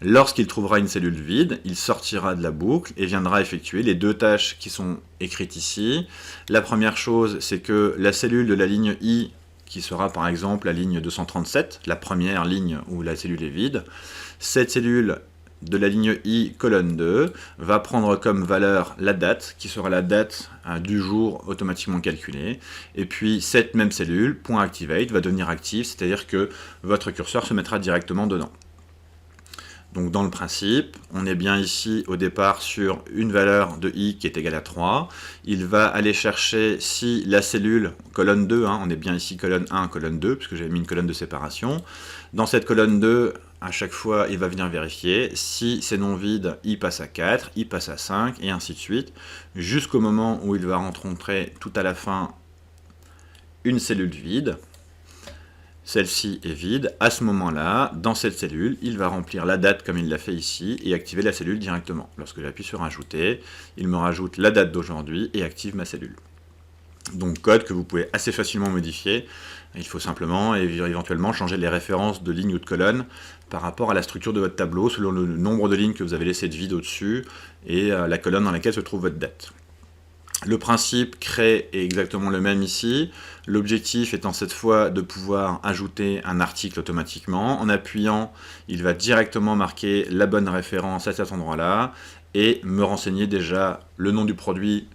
Lorsqu'il trouvera une cellule vide, il sortira de la boucle et viendra effectuer les deux tâches qui sont écrites ici. La première chose, c'est que la cellule de la ligne i, qui sera par exemple la ligne 237, la première ligne où la cellule est vide, cette cellule de la ligne i colonne 2 va prendre comme valeur la date, qui sera la date du jour automatiquement calculée, et puis cette même cellule, .activate, va devenir active, c'est-à-dire que votre curseur se mettra directement dedans. Donc dans le principe, on est bien ici au départ sur une valeur de i qui est égale à 3. Il va aller chercher si la cellule, colonne 2, on est bien ici colonne 1, colonne 2, puisque j'avais mis une colonne de séparation. Dans cette colonne 2, à chaque fois, il va venir vérifier. Si c'est non vide, il passe à 4, il passe à 5, et ainsi de suite, jusqu'au moment où il va rencontrer tout à la fin une cellule vide. Celle-ci est vide. À ce moment-là, dans cette cellule, il va remplir la date comme il l'a fait ici et activer la cellule directement. Lorsque j'appuie sur Ajouter, il me rajoute la date d'aujourd'hui et active ma cellule. Donc code que vous pouvez assez facilement modifier. Il faut simplement et éventuellement changer les références de lignes ou de colonnes par rapport à la structure de votre tableau, selon le nombre de lignes que vous avez laissé de vide au-dessus et la colonne dans laquelle se trouve votre date. Le principe créé est exactement le même ici. L'objectif étant cette fois de pouvoir ajouter un article automatiquement. En appuyant, il va directement marquer la bonne référence à cet endroit-là et me renseigner déjà le nom du produit,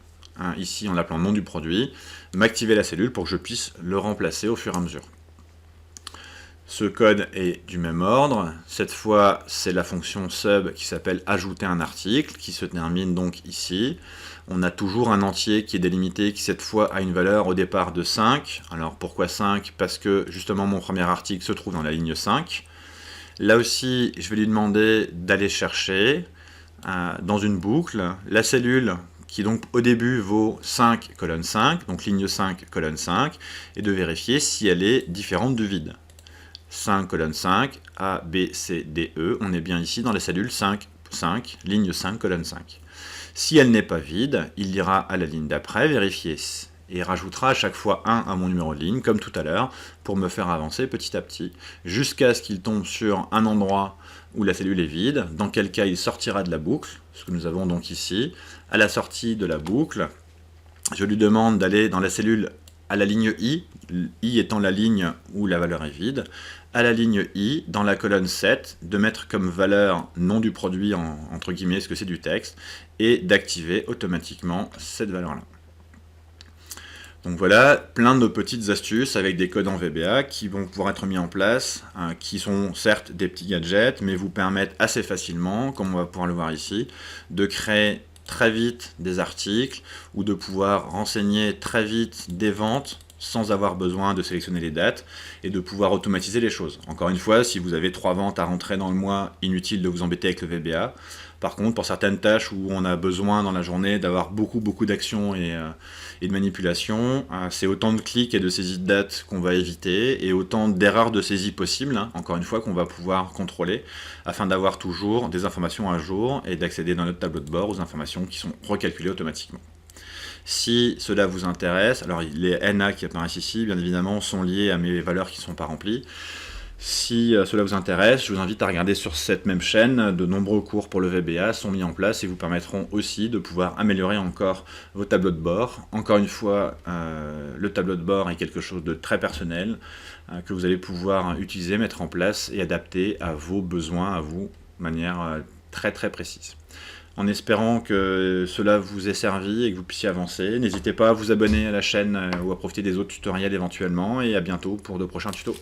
ici en l'appelant nom du produit, m'activer la cellule pour que je puisse le remplacer au fur et à mesure. Ce code est du même ordre. Cette fois, c'est la fonction sub qui s'appelle ajouter un article, qui se termine donc ici. On a toujours un entier qui est délimité, qui cette fois a une valeur au départ de 5. Alors pourquoi 5? Parce que justement mon premier article se trouve dans la ligne 5. Là aussi, je vais lui demander d'aller chercher dans une boucle la cellule qui donc au début vaut 5, colonne 5, donc ligne 5, colonne 5, et de vérifier si elle est différente du vide. 5, colonne 5, A, B, C, D, E, on est bien ici dans la cellule 5, 5, ligne 5, colonne 5. Si elle n'est pas vide, il ira à la ligne d'après, vérifier, et rajoutera à chaque fois 1 à mon numéro de ligne, comme tout à l'heure, pour me faire avancer petit à petit, jusqu'à ce qu'il tombe sur un endroit où la cellule est vide, dans quel cas il sortira de la boucle, ce que nous avons donc ici. À la sortie de la boucle, je lui demande d'aller dans la cellule à la ligne I, I étant la ligne où la valeur est vide, à la ligne I, dans la colonne 7, de mettre comme valeur nom du produit, entre guillemets, ce que c'est du texte, et d'activer automatiquement cette valeur-là. Donc voilà, plein de petites astuces avec des codes en VBA qui vont pouvoir être mis en place, qui sont certes des petits gadgets, mais vous permettent assez facilement, comme on va pouvoir le voir ici, de créer très vite des articles ou de pouvoir renseigner très vite des ventes sans avoir besoin de sélectionner les dates et de pouvoir automatiser les choses. Encore une fois, si vous avez 3 ventes à rentrer dans le mois, inutile de vous embêter avec le VBA. Par contre, pour certaines tâches où on a besoin dans la journée d'avoir beaucoup d'actions et de manipulations, c'est autant de clics et de saisies de dates qu'on va éviter et autant d'erreurs de saisie possibles, encore une fois, qu'on va pouvoir contrôler afin d'avoir toujours des informations à jour et d'accéder dans notre tableau de bord aux informations qui sont recalculées automatiquement. Si cela vous intéresse, alors les NA qui apparaissent ici, bien évidemment, sont liés à mes valeurs qui ne sont pas remplies. Si cela vous intéresse, je vous invite à regarder sur cette même chaîne, de nombreux cours pour le VBA sont mis en place et vous permettront aussi de pouvoir améliorer encore vos tableaux de bord. Encore une fois, le tableau de bord est quelque chose de très personnel que vous allez pouvoir utiliser, mettre en place et adapter à vos besoins, à vous, de manière très précise. En espérant que cela vous ait servi et que vous puissiez avancer, n'hésitez pas à vous abonner à la chaîne ou à profiter des autres tutoriels éventuellement et à bientôt pour de prochains tutos.